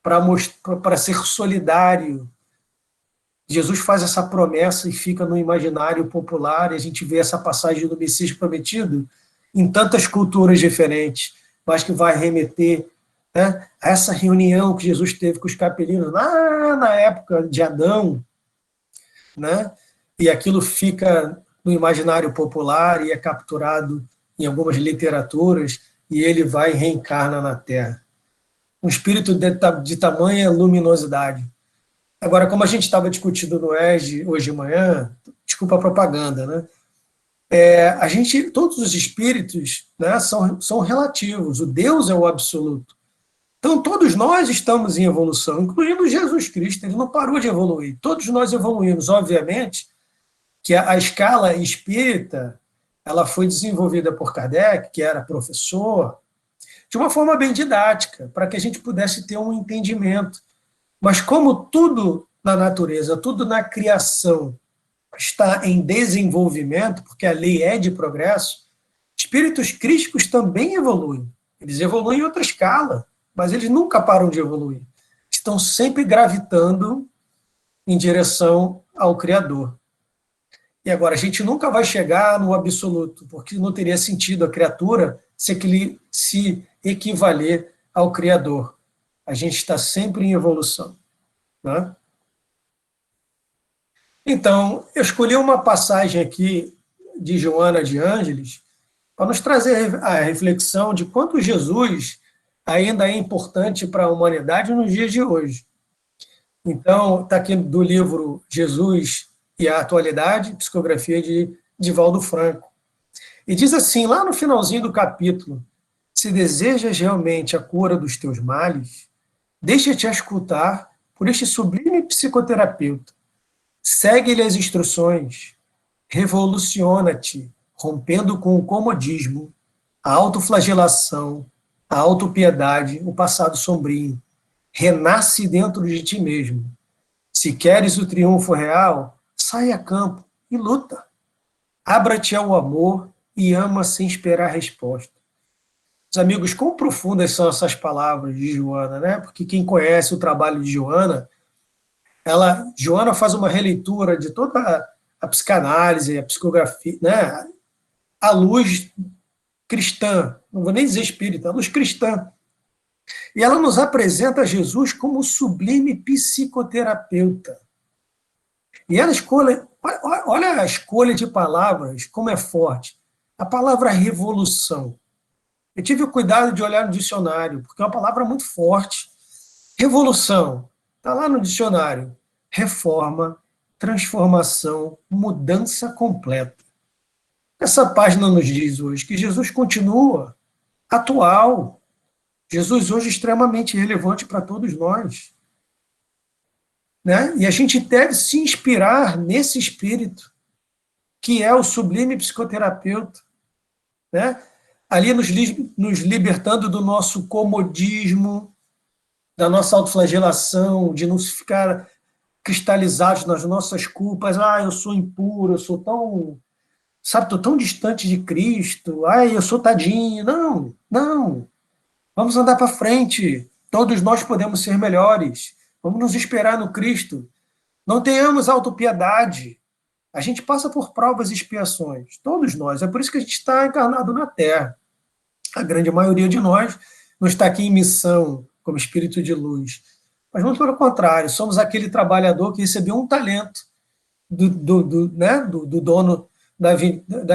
para ser solidário. Jesus faz essa promessa e fica no imaginário popular, e a gente vê essa passagem do Messias prometido em tantas culturas diferentes, mas que vai remeter, né, a essa reunião que Jesus teve com os capelinos lá na época de Adão, né, e aquilo fica no imaginário popular e é capturado em algumas literaturas, e ele vai e reencarna na Terra. Um espírito de tamanha luminosidade. Agora, como a gente estava discutindo no ESG hoje de manhã, desculpa a propaganda, né? Todos os espíritos, né, são relativos, o Deus é o absoluto. Então, todos nós estamos em evolução, incluindo Jesus Cristo, ele não parou de evoluir. Todos nós evoluímos, obviamente, que a escala espírita ela foi desenvolvida por Kardec, que era professor, de uma forma bem didática, para que a gente pudesse ter um entendimento. Mas como tudo na natureza, tudo na criação está em desenvolvimento, porque a lei é de progresso, espíritos crísticos também evoluem. Eles evoluem em outra escala, mas eles nunca param de evoluir. Estão sempre gravitando em direção ao Criador. E agora, a gente nunca vai chegar no absoluto, porque não teria sentido a criatura se equivaler ao Criador. A gente está sempre em evolução. Né? Então, eu escolhi uma passagem aqui de Joana de Ângeles para nos trazer a reflexão de quanto Jesus ainda é importante para a humanidade nos dias de hoje. Então, está aqui do livro Jesus e a Atualidade, psicografia de Divaldo Franco. E diz assim, lá no finalzinho do capítulo, se desejas realmente a cura dos teus males, deixa-te escutar por este sublime psicoterapeuta. Segue-lhe as instruções, revoluciona-te, rompendo com o comodismo, a autoflagelação, a autopiedade, o passado sombrio. Renasce dentro de ti mesmo. Se queres o triunfo real, sai a campo e luta. Abra-te ao amor e ama sem esperar resposta. Os amigos, quão profundas são essas palavras de Joana, né? Porque quem conhece o trabalho de Joana, Joana faz uma releitura de toda a psicanálise, a psicografia, né? À luz cristã, não vou nem dizer espírita, à luz cristã. E ela nos apresenta Jesus como sublime psicoterapeuta. E ela escolhe, olha a escolha de palavras, como é forte. A palavra revolução. Eu tive o cuidado de olhar no dicionário, porque é uma palavra muito forte. Revolução, está lá no dicionário. Reforma, transformação, mudança completa. Essa página nos diz hoje que Jesus continua atual. Jesus hoje é extremamente relevante para todos nós. Né? E a gente deve se inspirar nesse espírito, que é o sublime psicoterapeuta. Né? Ali nos libertando do nosso comodismo, da nossa autoflagelação, de não ficar cristalizados nas nossas culpas. Eu sou impuro, eu sou tão, sabe, estou tão distante de Cristo, eu sou tadinho. Não, não. Vamos andar para frente. Todos nós podemos ser melhores. Vamos nos esperar no Cristo. Não tenhamos autopiedade. A gente passa por provas e expiações. Todos nós. É por isso que a gente está encarnado na Terra. A grande maioria de nós não está aqui em missão, como espírito de luz. Mas muito pelo contrário, somos aquele trabalhador que recebeu um talento do dono da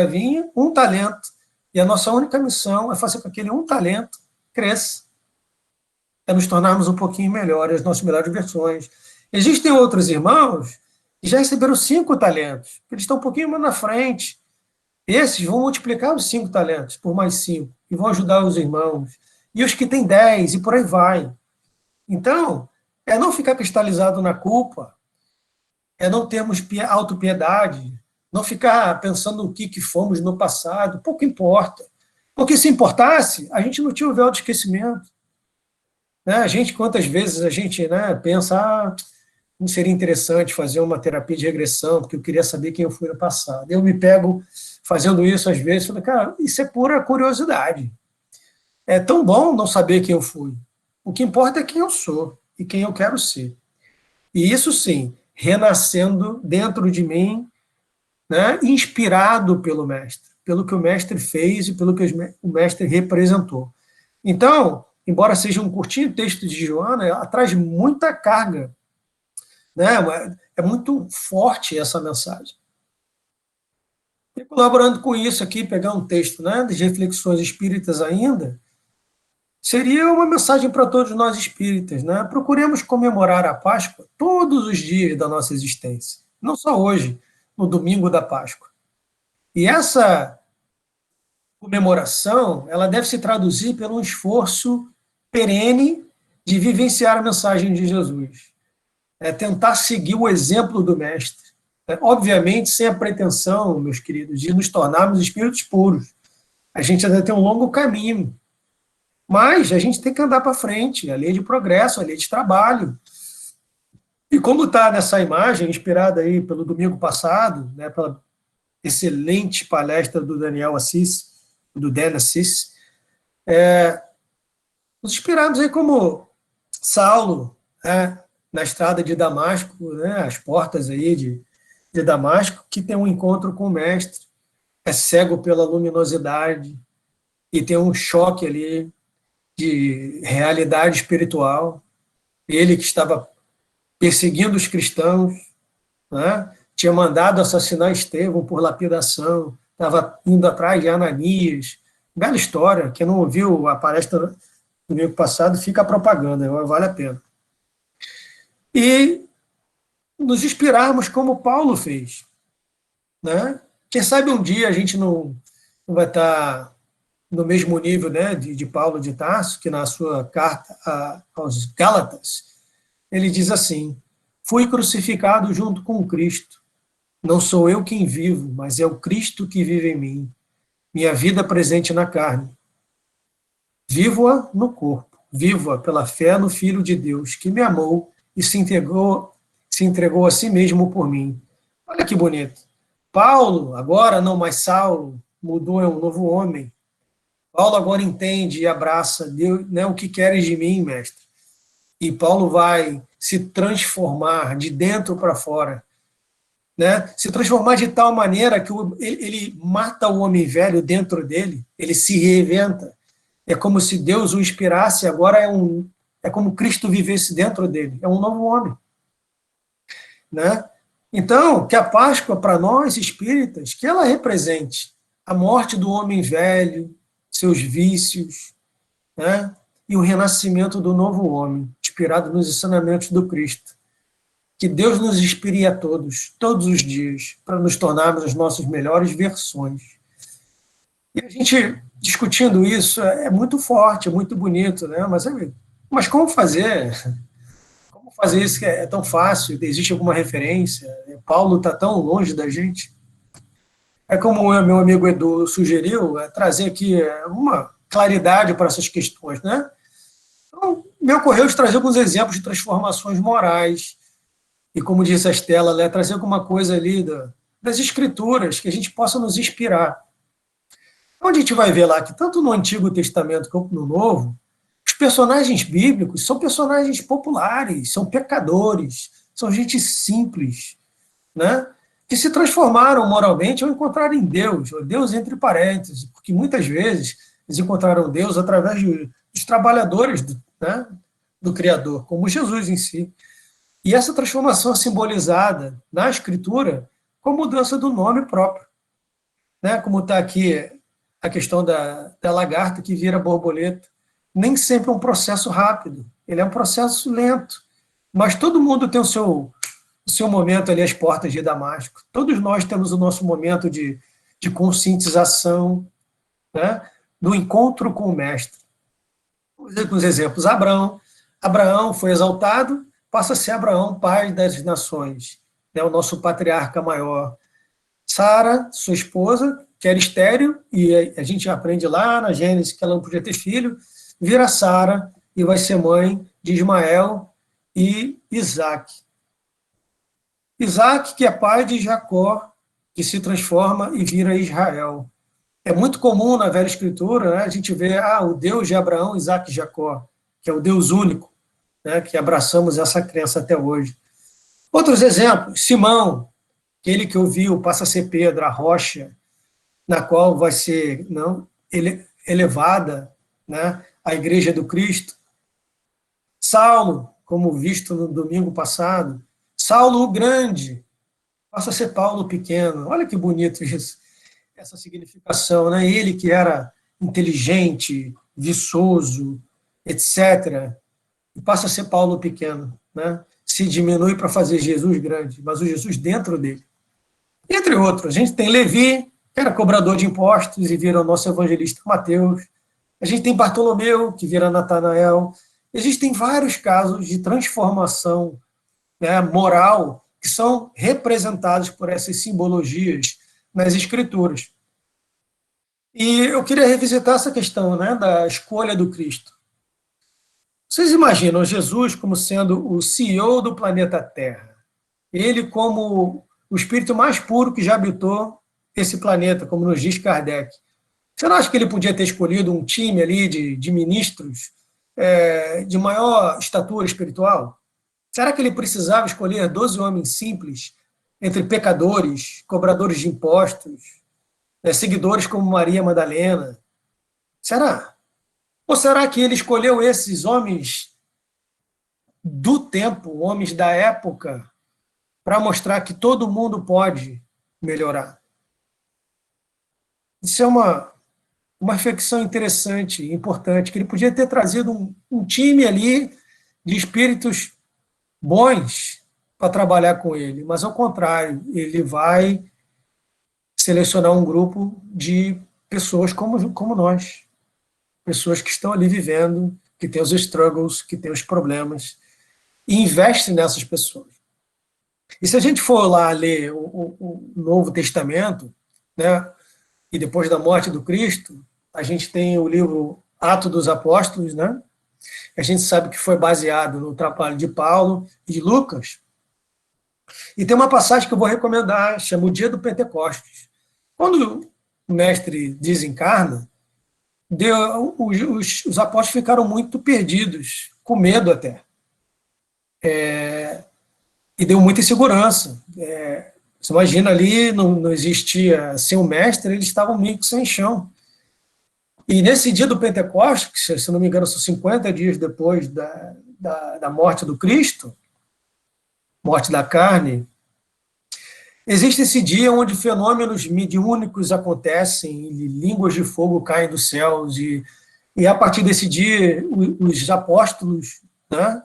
vinha, um talento. E a nossa única missão é fazer com que aquele um talento cresça. É nos tornarmos um pouquinho melhores, as nossas melhores versões. Existem outros irmãos que já receberam 5 talentos. Eles estão um pouquinho mais na frente. Esses vão multiplicar os 5 talentos por mais 5 e vão ajudar os irmãos. E os que têm 10 e por aí vai. Então, é não ficar cristalizado na culpa, é não termos autopiedade, não ficar pensando no que fomos no passado, pouco importa. Porque se importasse, a gente não tinha o véu de esquecimento. Né? Quantas vezes a gente pensa, não seria interessante fazer uma terapia de regressão, porque eu queria saber quem eu fui no passado. Eu me pego fazendo isso às vezes, falei, cara, isso é pura curiosidade. É tão bom não saber quem eu fui. O que importa é quem eu sou e quem eu quero ser. E isso sim, renascendo dentro de mim, né, inspirado pelo mestre, pelo que o mestre fez e pelo que o mestre representou. Então, embora seja um curtinho texto de Joana, ela traz muita carga, né? É muito forte essa mensagem. E colaborando com isso aqui, pegar um texto, né, de reflexões espíritas ainda, seria uma mensagem para todos nós espíritas, né? Procuremos comemorar a Páscoa todos os dias da nossa existência, não só hoje, no domingo da Páscoa. E essa comemoração, ela deve se traduzir pelo esforço perene de vivenciar a mensagem de Jesus. É tentar seguir o exemplo do Mestre. Obviamente, sem a pretensão, meus queridos, de nos tornarmos espíritos puros. A gente ainda tem um longo caminho. Mas a gente tem que andar para frente, a lei de progresso, a lei de trabalho. E como está nessa imagem, inspirada aí pelo domingo passado, né, pela excelente palestra do Daniel Assis, do Dan Assis, nos inspiramos aí como Saulo, né, na estrada de Damasco, né, as portas aí de Damasco, que tem um encontro com o mestre, é cego pela luminosidade e tem um choque ali de realidade espiritual. Ele que estava perseguindo os cristãos, né, tinha mandado assassinar Estevão por lapidação, estava indo atrás de Ananias. Bela história, quem não ouviu a palestra do domingo passado, fica a propaganda, vale a pena. E nos inspirarmos como Paulo fez, né? Quem sabe um dia a gente não vai estar no mesmo nível, né, de Paulo de Tarso, que na sua carta aos Gálatas, ele diz assim: fui crucificado junto com Cristo. Não sou eu quem vivo, mas é o Cristo que vive em mim. Minha vida presente na carne. Vivo-a no corpo. Vivo-a pela fé no Filho de Deus, que me amou e se entregou a si mesmo por mim. Olha que bonito. Paulo, agora não mais Saulo, mudou, é um novo homem. Paulo agora entende e abraça Deus, né, o que queres de mim, mestre. E Paulo vai se transformar de dentro para fora, né? Se transformar de tal maneira que ele mata o homem velho dentro dele, ele se reinventa. É como se Deus o inspirasse, agora é como Cristo vivesse dentro dele, é um novo homem, né? Então, que a Páscoa para nós espíritas, que ela represente a morte do homem velho, seus vícios, né? E o renascimento do novo homem, inspirado nos ensinamentos do Cristo. Que Deus nos inspire a todos, todos os dias, para nos tornarmos as nossas melhores versões. E a gente discutindo isso é muito forte, é muito bonito, né? Mas como fazer? Como fazer isso que é tão fácil? Existe alguma referência? Paulo está tão longe da gente. É como o meu amigo Edu sugeriu, trazer aqui uma claridade para essas questões, né? Então, me ocorreu de trazer alguns exemplos de transformações morais, e como disse a Estela, né, trazer alguma coisa ali das escrituras que a gente possa nos inspirar. Onde a gente vai ver lá que tanto no Antigo Testamento como no Novo, os personagens bíblicos são personagens populares, são pecadores, são gente simples, né, que se transformaram moralmente ao encontrarem Deus, ou Deus entre parênteses, porque muitas vezes eles encontraram Deus através dos trabalhadores né, do Criador, como Jesus em si. E essa transformação é simbolizada na Escritura com a mudança do nome próprio. Né? Como está aqui a questão da lagarta que vira borboleta. Nem sempre é um processo rápido, ele é um processo lento. Mas todo mundo tem o seu momento ali às portas de Damasco. Todos nós temos o nosso momento de conscientização, né? Do encontro com o Mestre. Os exemplos, Abraão foi exaltado, passa a ser Abraão, pai das nações, né, o nosso patriarca maior. Sara, sua esposa, que era estéril, e a gente aprende lá na Gênesis que ela não podia ter filho, vira Sara e vai ser mãe de Ismael e Isaac. Isaac, que é pai de Jacó, que se transforma e vira Israel. É muito comum na Velha Escritura, né, a gente vê o Deus de Abraão, Isaac e Jacó, que é o Deus único, né, que abraçamos essa crença até hoje. Outros exemplos, Simão, aquele que ouviu passa a ser Pedro, a rocha, na qual vai ser elevada, né, a Igreja do Cristo. Saulo, como visto no domingo passado, Saulo o Grande, passa a ser Paulo o Pequeno. Olha que bonito isso, essa significação, né? Ele que era inteligente, viçoso, etc., e passa a ser Paulo o Pequeno, né? Se diminui para fazer Jesus grande, mas o Jesus dentro dele. Entre outros, a gente tem Levi, que era cobrador de impostos e vira o nosso evangelista Mateus. A gente tem Bartolomeu, que vira Natanael. Existem vários casos de transformação, né, moral que são representados por essas simbologias nas Escrituras. E eu queria revisitar essa questão, né, da escolha do Cristo. Vocês imaginam Jesus como sendo o CEO do planeta Terra? Ele como o espírito mais puro que já habitou esse planeta, como nos diz Kardec. Você não acha que ele podia ter escolhido um time ali de ministros de maior estatura espiritual? Será que ele precisava escolher 12 homens simples, entre pecadores, cobradores de impostos, seguidores como Maria Madalena? Será? Ou será que ele escolheu esses homens do tempo, homens da época, para mostrar que todo mundo pode melhorar? Isso é uma reflexão interessante, importante, que ele podia ter trazido um time ali de espíritos bons para trabalhar com ele, mas ao contrário, ele vai selecionar um grupo de pessoas como nós, pessoas que estão ali vivendo, que têm os struggles, que têm os problemas, e investe nessas pessoas. E se a gente for lá ler o Novo Testamento, né, e depois da morte do Cristo, a gente tem o livro Atos dos Apóstolos, né? A gente sabe que foi baseado no trabalho de Paulo e de Lucas. E tem uma passagem que eu vou recomendar, chama o Dia do Pentecostes. Quando o mestre desencarna, os apóstolos ficaram muito perdidos, com medo até. E deu muita insegurança. Você imagina ali, não existia, sem o mestre, eles estavam meio que sem chão. E nesse dia do Pentecostes, que, se não me engano, são 50 dias depois da morte do Cristo, morte da carne, existe esse dia onde fenômenos mediúnicos acontecem, e línguas de fogo caem dos céus, e a partir desse dia, os apóstolos, né,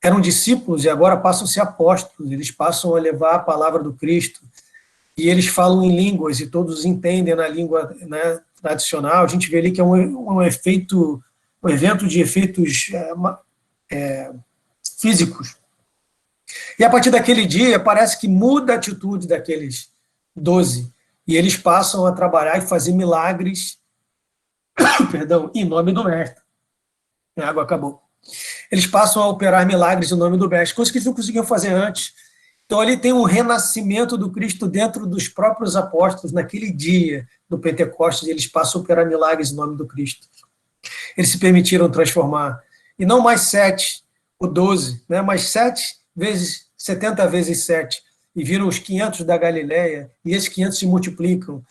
eram discípulos e agora passam a ser apóstolos, eles passam a levar a palavra do Cristo, e eles falam em línguas, e todos entendem na língua, né, tradicional. A gente vê ali que é um evento de efeitos físicos. E a partir daquele dia, parece que muda a atitude daqueles 12, e eles passam a trabalhar e fazer milagres, perdão, em nome do mestre. A água acabou. Eles passam a operar milagres em nome do mestre, coisas que eles não conseguiam fazer antes. Então, ali tem um renascimento do Cristo dentro dos próprios apóstolos, naquele dia do Pentecostes, eles passam a operar milagres em nome do Cristo. Eles se permitiram transformar. E não mais 7 ou 12, né? Mas 7 vezes, 70 vezes 7. E viram os 500 da Galileia, e esses 500 se multiplicam.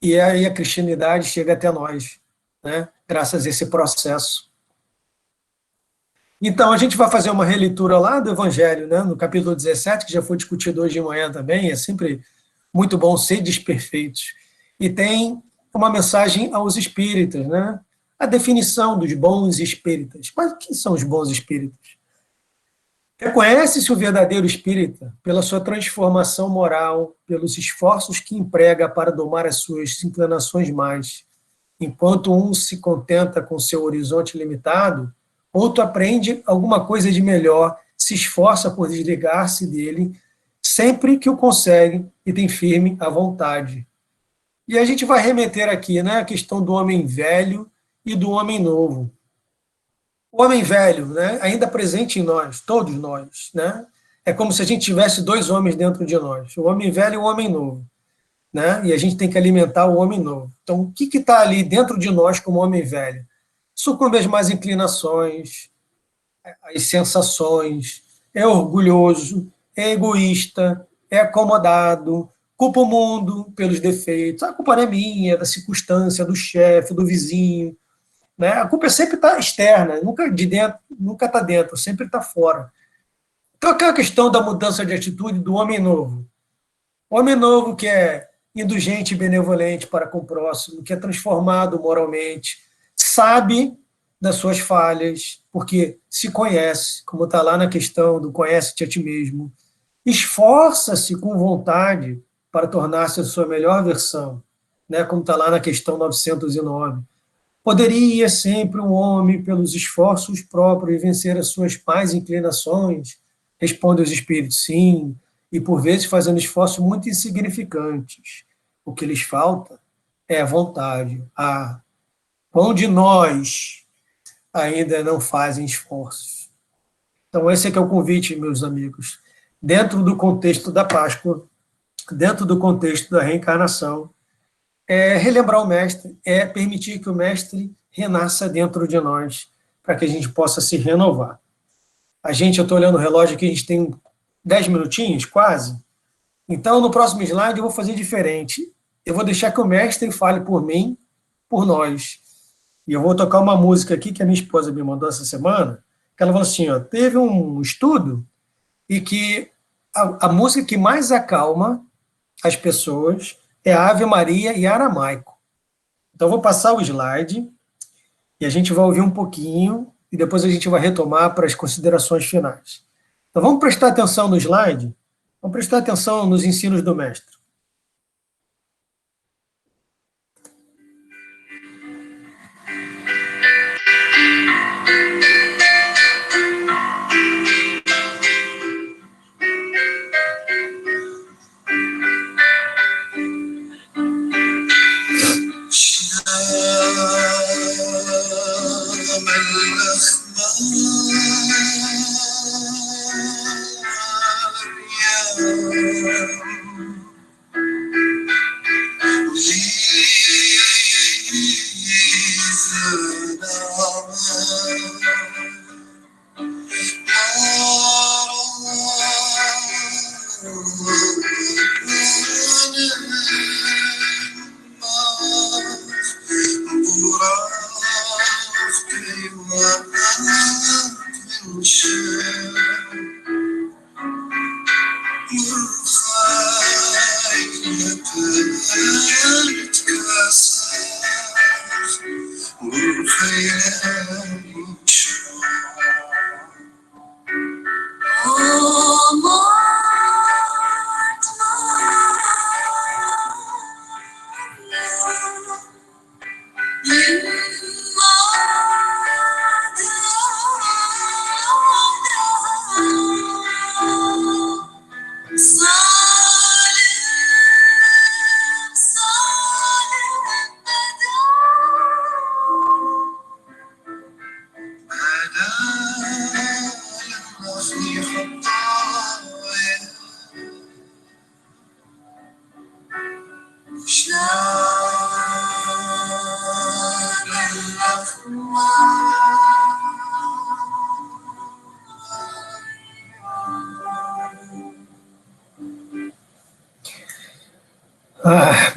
E aí a cristianidade chega até nós, né? Graças a esse processo. Então, a gente vai fazer uma releitura lá do Evangelho, né, no capítulo 17, que já foi discutido hoje de manhã também, é sempre muito bom ser desperfeitos. E tem uma mensagem aos espíritas, né, a definição dos bons espíritas. Mas o que são os bons espíritas? Reconhece-se o verdadeiro espírita pela sua transformação moral, pelos esforços que emprega para domar as suas inclinações mais. Enquanto um se contenta com seu horizonte limitado, outro aprende alguma coisa de melhor, se esforça por desligar-se dele, sempre que o consegue e tem firme a vontade. E a gente vai remeter aqui, né, a questão do homem velho e do homem novo. O homem velho, né, ainda presente em nós, todos nós, né, é como se a gente tivesse dois homens dentro de nós, o homem velho e o homem novo, né? E a gente tem que alimentar o homem novo. Então, o que está ali dentro de nós como homem velho? Sucumbe às más inclinações, às sensações, é orgulhoso, é egoísta, é acomodado, culpa o mundo pelos defeitos. A culpa não é minha, é da circunstância, do chefe, do vizinho, né? A culpa sempre está externa, nunca de dentro, nunca está dentro, sempre está fora. Então, aquela questão da mudança de atitude do homem novo. O homem novo que é indulgente e benevolente para com o próximo, que é transformado moralmente, sabe das suas falhas, porque se conhece, como está lá na questão do conhece-te a ti mesmo, esforça-se com vontade para tornar-se a sua melhor versão, né, como está lá na questão 909. Poderia sempre um homem, pelos esforços próprios, vencer as suas más inclinações? Responde os espíritos, sim, e por vezes fazendo esforços muito insignificantes. O que lhes falta é a vontade. Quão de nós ainda não fazem esforços? Então, esse é que é o convite, meus amigos. Dentro do contexto da Páscoa, dentro do contexto da reencarnação, é relembrar o Mestre, é permitir que o Mestre renasça dentro de nós, para que a gente possa se renovar. Eu estou olhando o relógio aqui, a gente tem 10 minutinhos, quase. Então, no próximo slide, eu vou fazer diferente. Eu vou deixar que o Mestre fale por mim, por nós. E eu vou tocar uma música aqui que a minha esposa me mandou essa semana, que ela falou assim, ó, teve um estudo e que a música que mais acalma as pessoas é a Ave Maria e Aramaico. Então, eu vou passar o slide e a gente vai ouvir um pouquinho e depois a gente vai retomar para as considerações finais. Então, vamos prestar atenção no slide? Vamos prestar atenção nos ensinos do Mestre.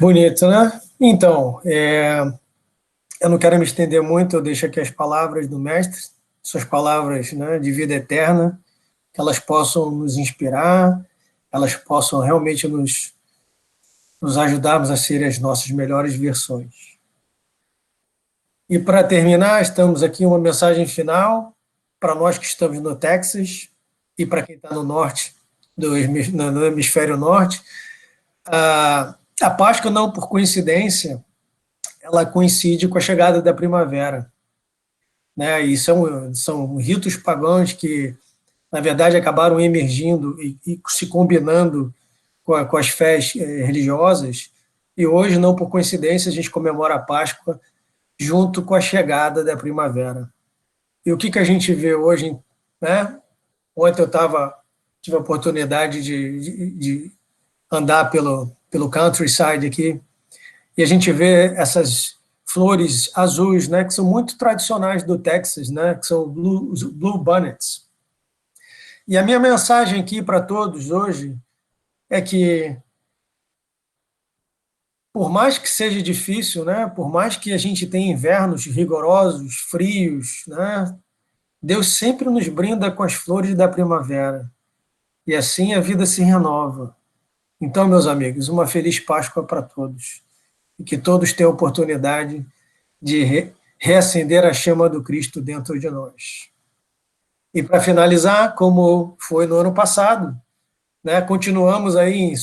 Bonito, né? Então, eu não quero me estender muito, eu deixo aqui as palavras do Mestre, suas palavras, né, de vida eterna, que elas possam nos inspirar, elas possam realmente nos ajudarmos a ser as nossas melhores versões. E para terminar, estamos aqui uma mensagem final para nós que estamos no Texas e para quem está no norte, no hemisfério norte. A Páscoa, não por coincidência, ela coincide com a chegada da primavera, né? E são ritos pagãos que, na verdade, acabaram emergindo e se combinando com as fés religiosas, e hoje, não por coincidência, a gente comemora a Páscoa junto com a chegada da primavera. E o que a gente vê hoje, né? Ontem eu estava tive a oportunidade de andar pelo countryside aqui, e a gente vê essas flores azuis, né, que são muito tradicionais do Texas, né, que são os blue bonnets. E a minha mensagem aqui para todos hoje é que, por mais que seja difícil, né, por mais que a gente tenha invernos rigorosos, frios, né, Deus sempre nos brinda com as flores da primavera. E assim a vida se renova. Então, meus amigos, uma feliz Páscoa para todos. E que todos tenham a oportunidade de reacender a chama do Cristo dentro de nós. E para finalizar, como foi no ano passado, né, continuamos aí em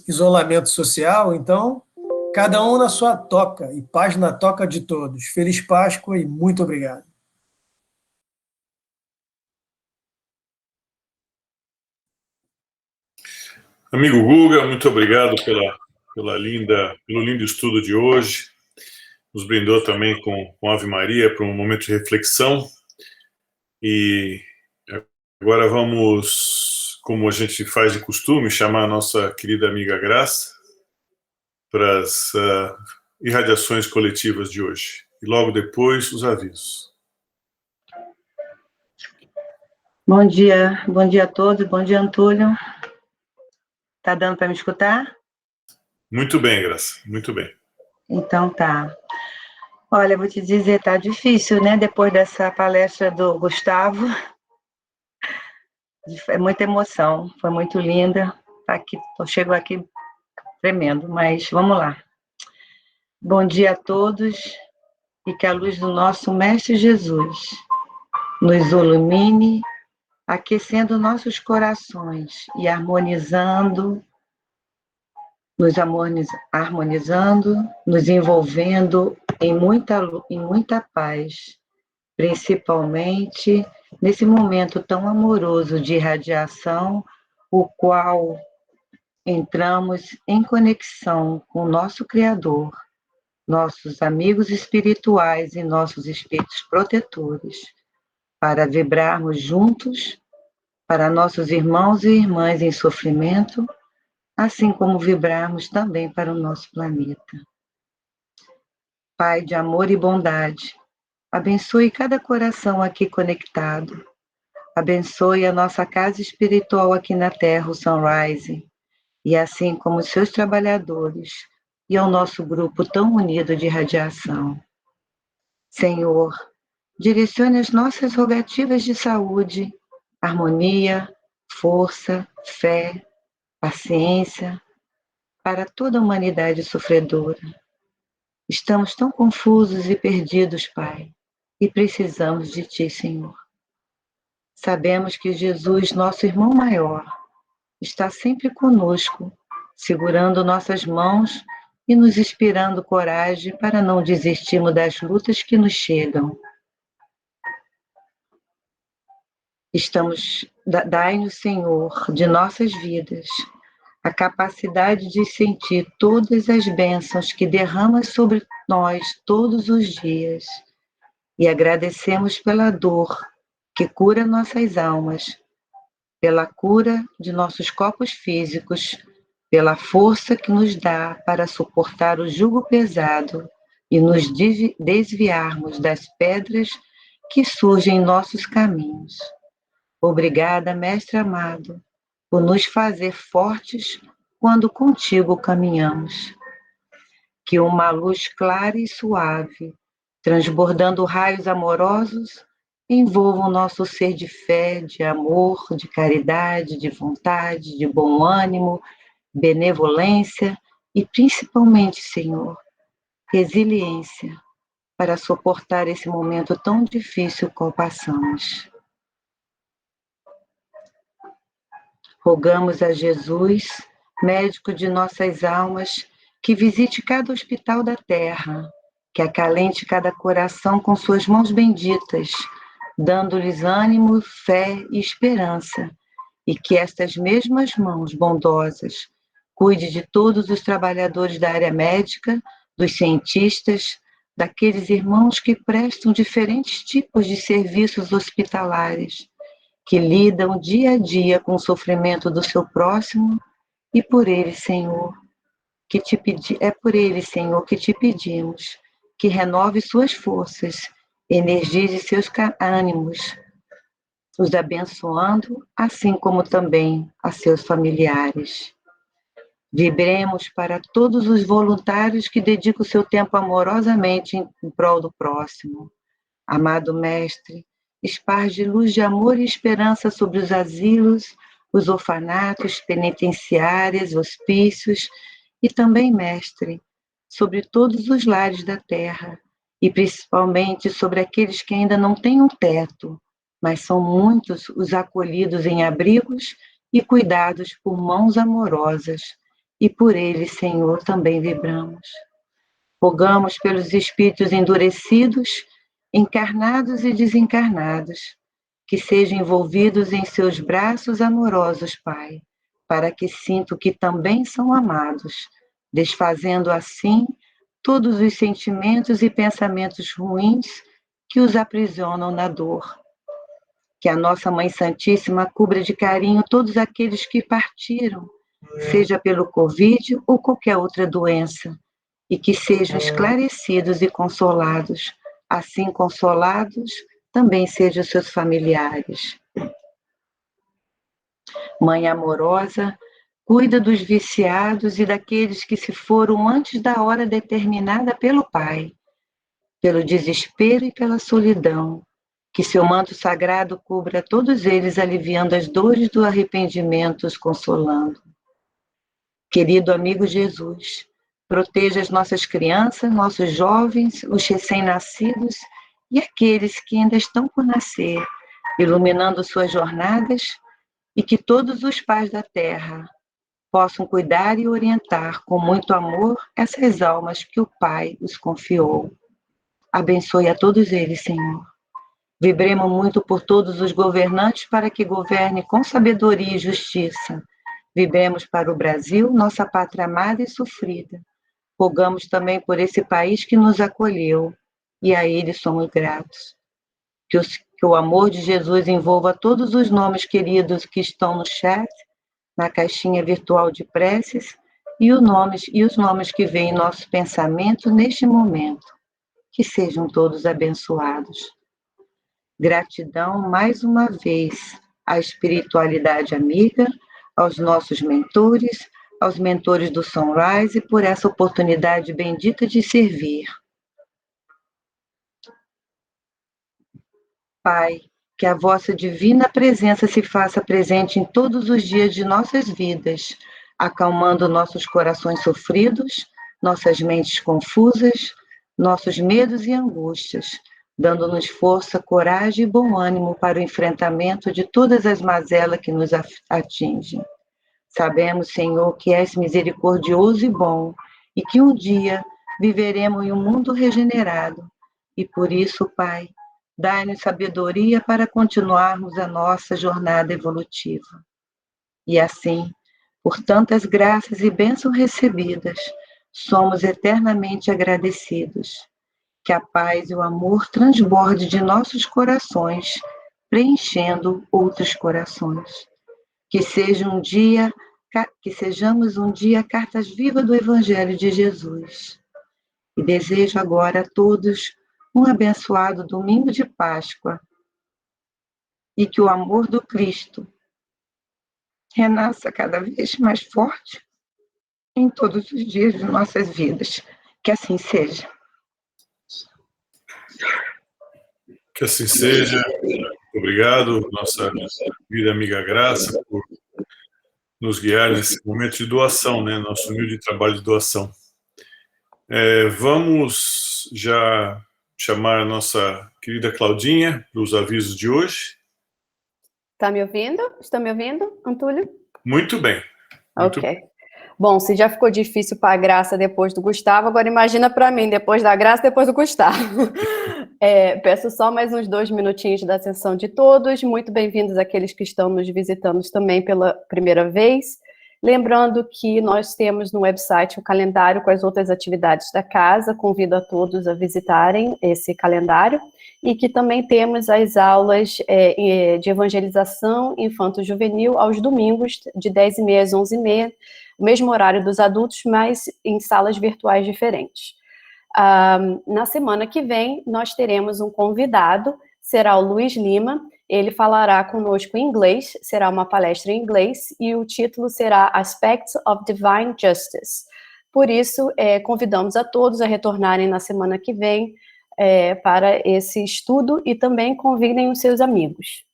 isolamento social, então, cada um na sua toca, e paz na toca de todos. Feliz Páscoa e muito obrigado. Amigo Guga, muito obrigado pelo lindo estudo de hoje. Nos brindou também com Ave Maria para um momento de reflexão. E agora vamos, como a gente faz de costume, chamar a nossa querida amiga Graça para as irradiações coletivas de hoje. E logo depois, os avisos. Bom dia a todos, bom dia, Antônio. Tá dando para me escutar? Muito bem, Graça, muito bem. Então tá. Olha, vou te dizer, tá difícil, né? Depois dessa palestra do Gustavo, é muita emoção, foi muito linda. Aqui, chego aqui tremendo, mas vamos lá. Bom dia a todos e que a luz do nosso Mestre Jesus nos ilumine, aquecendo nossos corações e harmonizando, nos envolvendo em muita paz, principalmente nesse momento tão amoroso de irradiação, o qual entramos em conexão com o nosso Criador, nossos amigos espirituais e nossos espíritos protetores, para vibrarmos juntos para nossos irmãos e irmãs em sofrimento, assim como vibrarmos também para o nosso planeta. Pai de amor e bondade, abençoe cada coração aqui conectado, abençoe a nossa casa espiritual aqui na Terra, o Sunrise, e assim como os seus trabalhadores e ao nosso grupo tão unido de radiação. Senhor, direcione as nossas rogativas de saúde, harmonia, força, fé, paciência, para toda a humanidade sofredora. Estamos tão confusos e perdidos, Pai, e precisamos de Ti, Senhor. Sabemos que Jesus, nosso irmão maior, está sempre conosco, segurando nossas mãos e nos inspirando coragem para não desistirmos das lutas que nos chegam. Dai-nos, Senhor, de nossas vidas, a capacidade de sentir todas as bênçãos que derramas sobre nós todos os dias, e agradecemos pela dor que cura nossas almas, pela cura de nossos corpos físicos, pela força que nos dá para suportar o jugo pesado e nos desviarmos das pedras que surgem em nossos caminhos. Obrigada, Mestre amado, por nos fazer fortes quando contigo caminhamos. Que uma luz clara e suave, transbordando raios amorosos, envolva o nosso ser de fé, de amor, de caridade, de vontade, de bom ânimo, benevolência e, principalmente, Senhor, resiliência para suportar esse momento tão difícil que passamos. Rogamos a Jesus, médico de nossas almas, que visite cada hospital da terra, que acalente cada coração com suas mãos benditas, dando-lhes ânimo, fé e esperança, e que estas mesmas mãos bondosas cuide de todos os trabalhadores da área médica, dos cientistas, daqueles irmãos que prestam diferentes tipos de serviços hospitalares, que lidam dia a dia com o sofrimento do seu próximo, e por ele, Senhor, é por ele, Senhor, que te pedimos, que renove suas forças, energize seus ânimos, os abençoando, assim como também a seus familiares. Vibremos para todos os voluntários que dedicam seu tempo amorosamente em prol do próximo. Amado Mestre, esparge luz de amor e esperança sobre os asilos, os orfanatos, penitenciárias, hospícios e também, Mestre, sobre todos os lares da terra e principalmente sobre aqueles que ainda não têm um teto, mas são muitos os acolhidos em abrigos e cuidados por mãos amorosas, e por eles, Senhor, também vibramos. Rogamos pelos espíritos endurecidos, encarnados e desencarnados, que sejam envolvidos em seus braços amorosos, Pai, para que sintam que também são amados, desfazendo assim todos os sentimentos e pensamentos ruins que os aprisionam na dor. Que a nossa Mãe Santíssima cubra de carinho todos aqueles que partiram, seja pelo Covid ou qualquer outra doença, e que sejam esclarecidos e consolados, assim consolados também sejam seus familiares. Mãe amorosa, cuida dos viciados e daqueles que se foram antes da hora determinada pelo Pai, pelo desespero e pela solidão. Que seu manto sagrado cubra todos eles, aliviando as dores do arrependimento, os consolando. Querido amigo Jesus, proteja as nossas crianças, nossos jovens, os recém-nascidos e aqueles que ainda estão por nascer, iluminando suas jornadas, e que todos os pais da terra possam cuidar e orientar com muito amor essas almas que o Pai os confiou. Abençoe a todos eles, Senhor. Vibremos muito por todos os governantes para que governe com sabedoria e justiça. Vibremos para o Brasil, nossa pátria amada e sofrida. Rogamos também por esse país que nos acolheu, e a ele somos gratos. Que o amor de Jesus envolva todos os nomes queridos que estão no chat, na caixinha virtual de preces, e os nomes que vêm em nosso pensamento neste momento. Que sejam todos abençoados. Gratidão mais uma vez à espiritualidade amiga, aos nossos mentores, aos mentores do Sunrise, por essa oportunidade bendita de servir. Pai, que a vossa divina presença se faça presente em todos os dias de nossas vidas, acalmando nossos corações sofridos, nossas mentes confusas, nossos medos e angústias, dando-nos força, coragem e bom ânimo para o enfrentamento de todas as mazelas que nos atingem. Sabemos, Senhor, que és misericordioso e bom, e que um dia viveremos em um mundo regenerado. E por isso, Pai, dai-nos sabedoria para continuarmos a nossa jornada evolutiva. E assim, por tantas graças e bênçãos recebidas, somos eternamente agradecidos. Que a paz e o amor transborde de nossos corações, preenchendo outros corações. Que sejamos um dia cartas vivas do Evangelho de Jesus. E desejo agora a todos um abençoado domingo de Páscoa e que o amor do Cristo renasça cada vez mais forte em todos os dias de nossas vidas. Que assim seja. Que assim seja. Obrigado, nossa querida amiga Graça, por nos guiar nesse momento de doação, né? Nosso humilde trabalho de doação. Vamos já chamar a nossa querida Claudinha para os avisos de hoje. Está me ouvindo? Estão me ouvindo, Antúlio? Muito bem. Muito ok. Bom, se já ficou difícil para a Graça depois do Gustavo, agora imagina para mim, depois da Graça, depois do Gustavo. Peço só mais uns 2 minutinhos da atenção de todos. Muito bem-vindos àqueles que estão nos visitando também pela primeira vez. Lembrando que nós temos no website o calendário com as outras atividades da casa. Convido a todos a visitarem esse calendário. e que também temos as aulas de evangelização infanto-juvenil aos domingos, de 10h30 às 11h30, o mesmo horário dos adultos, mas em salas virtuais diferentes. Na semana que vem, nós teremos um convidado, será o Luiz Lima. Ele falará conosco em inglês, será uma palestra em inglês, e o título será Aspects of Divine Justice. Por isso, convidamos a todos a retornarem na semana que vem para esse estudo, e também convidem os seus amigos.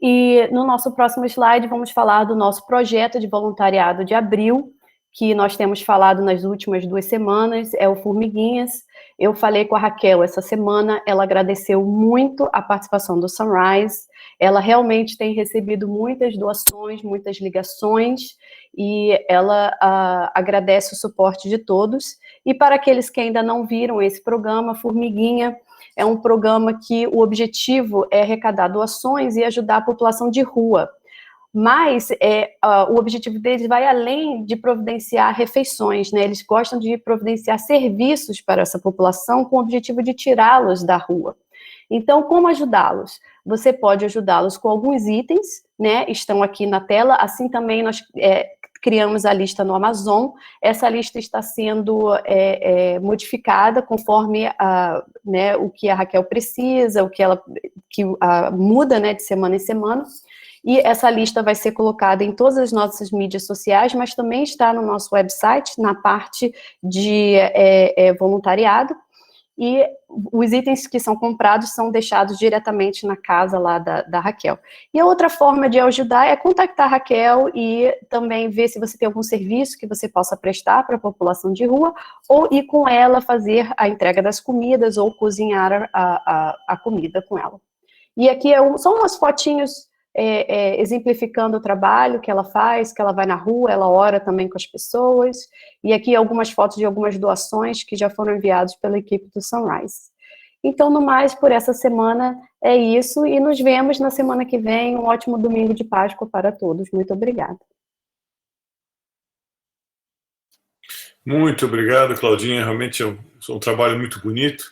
E no nosso próximo slide, vamos falar do nosso projeto de voluntariado de abril, que nós temos falado nas últimas 2 semanas, é o Formiguinhas. Eu falei com a Raquel essa semana, ela agradeceu muito a participação do Sunrise, ela realmente tem recebido muitas doações, muitas ligações, e ela agradece o suporte de todos. E para aqueles que ainda não viram esse programa, Formiguinha é um programa que o objetivo é arrecadar doações e ajudar a população de rua. Mas o objetivo deles vai além de providenciar refeições, né? Eles gostam de providenciar serviços para essa população com o objetivo de tirá-los da rua. Então, como ajudá-los? Você pode ajudá-los com alguns itens, né? Estão aqui na tela. Assim também nós criamos a lista no Amazon. Essa lista está sendo modificada conforme né, o que a Raquel precisa, o que ela muda, né, de semana em semana. E essa lista vai ser colocada em todas as nossas mídias sociais, mas também está no nosso website, na parte de voluntariado. E os itens que são comprados são deixados diretamente na casa lá da Raquel. E a outra forma de ajudar é contactar a Raquel e também ver se você tem algum serviço que você possa prestar para a população de rua, ou ir com ela fazer a entrega das comidas, ou cozinhar a comida com ela. E aqui são umas fotinhos exemplificando o trabalho que ela faz, que ela vai na rua, ela ora também com as pessoas, e aqui algumas fotos de algumas doações que já foram enviadas pela equipe do Sunrise. Então, no mais, por essa semana é isso, e nos vemos na semana que vem. Um ótimo domingo de Páscoa para todos. Muito obrigada. Muito obrigado, Claudinha, realmente é um trabalho muito bonito.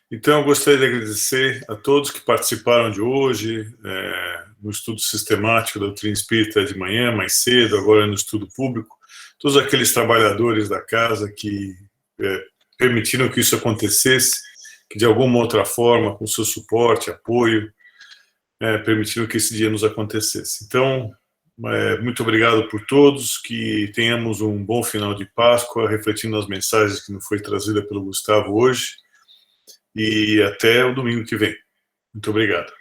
Então, eu gostaria de agradecer a todos que participaram de hoje, no estudo sistemático da doutrina espírita de manhã, mais cedo, agora no estudo público, todos aqueles trabalhadores da casa que permitiram que isso acontecesse, que de alguma outra forma, com seu suporte, apoio, permitiram que esse dia nos acontecesse. Então, muito obrigado por todos, que tenhamos um bom final de Páscoa, refletindo nas mensagens que nos foi trazida pelo Gustavo hoje, e até o domingo que vem. Muito obrigado.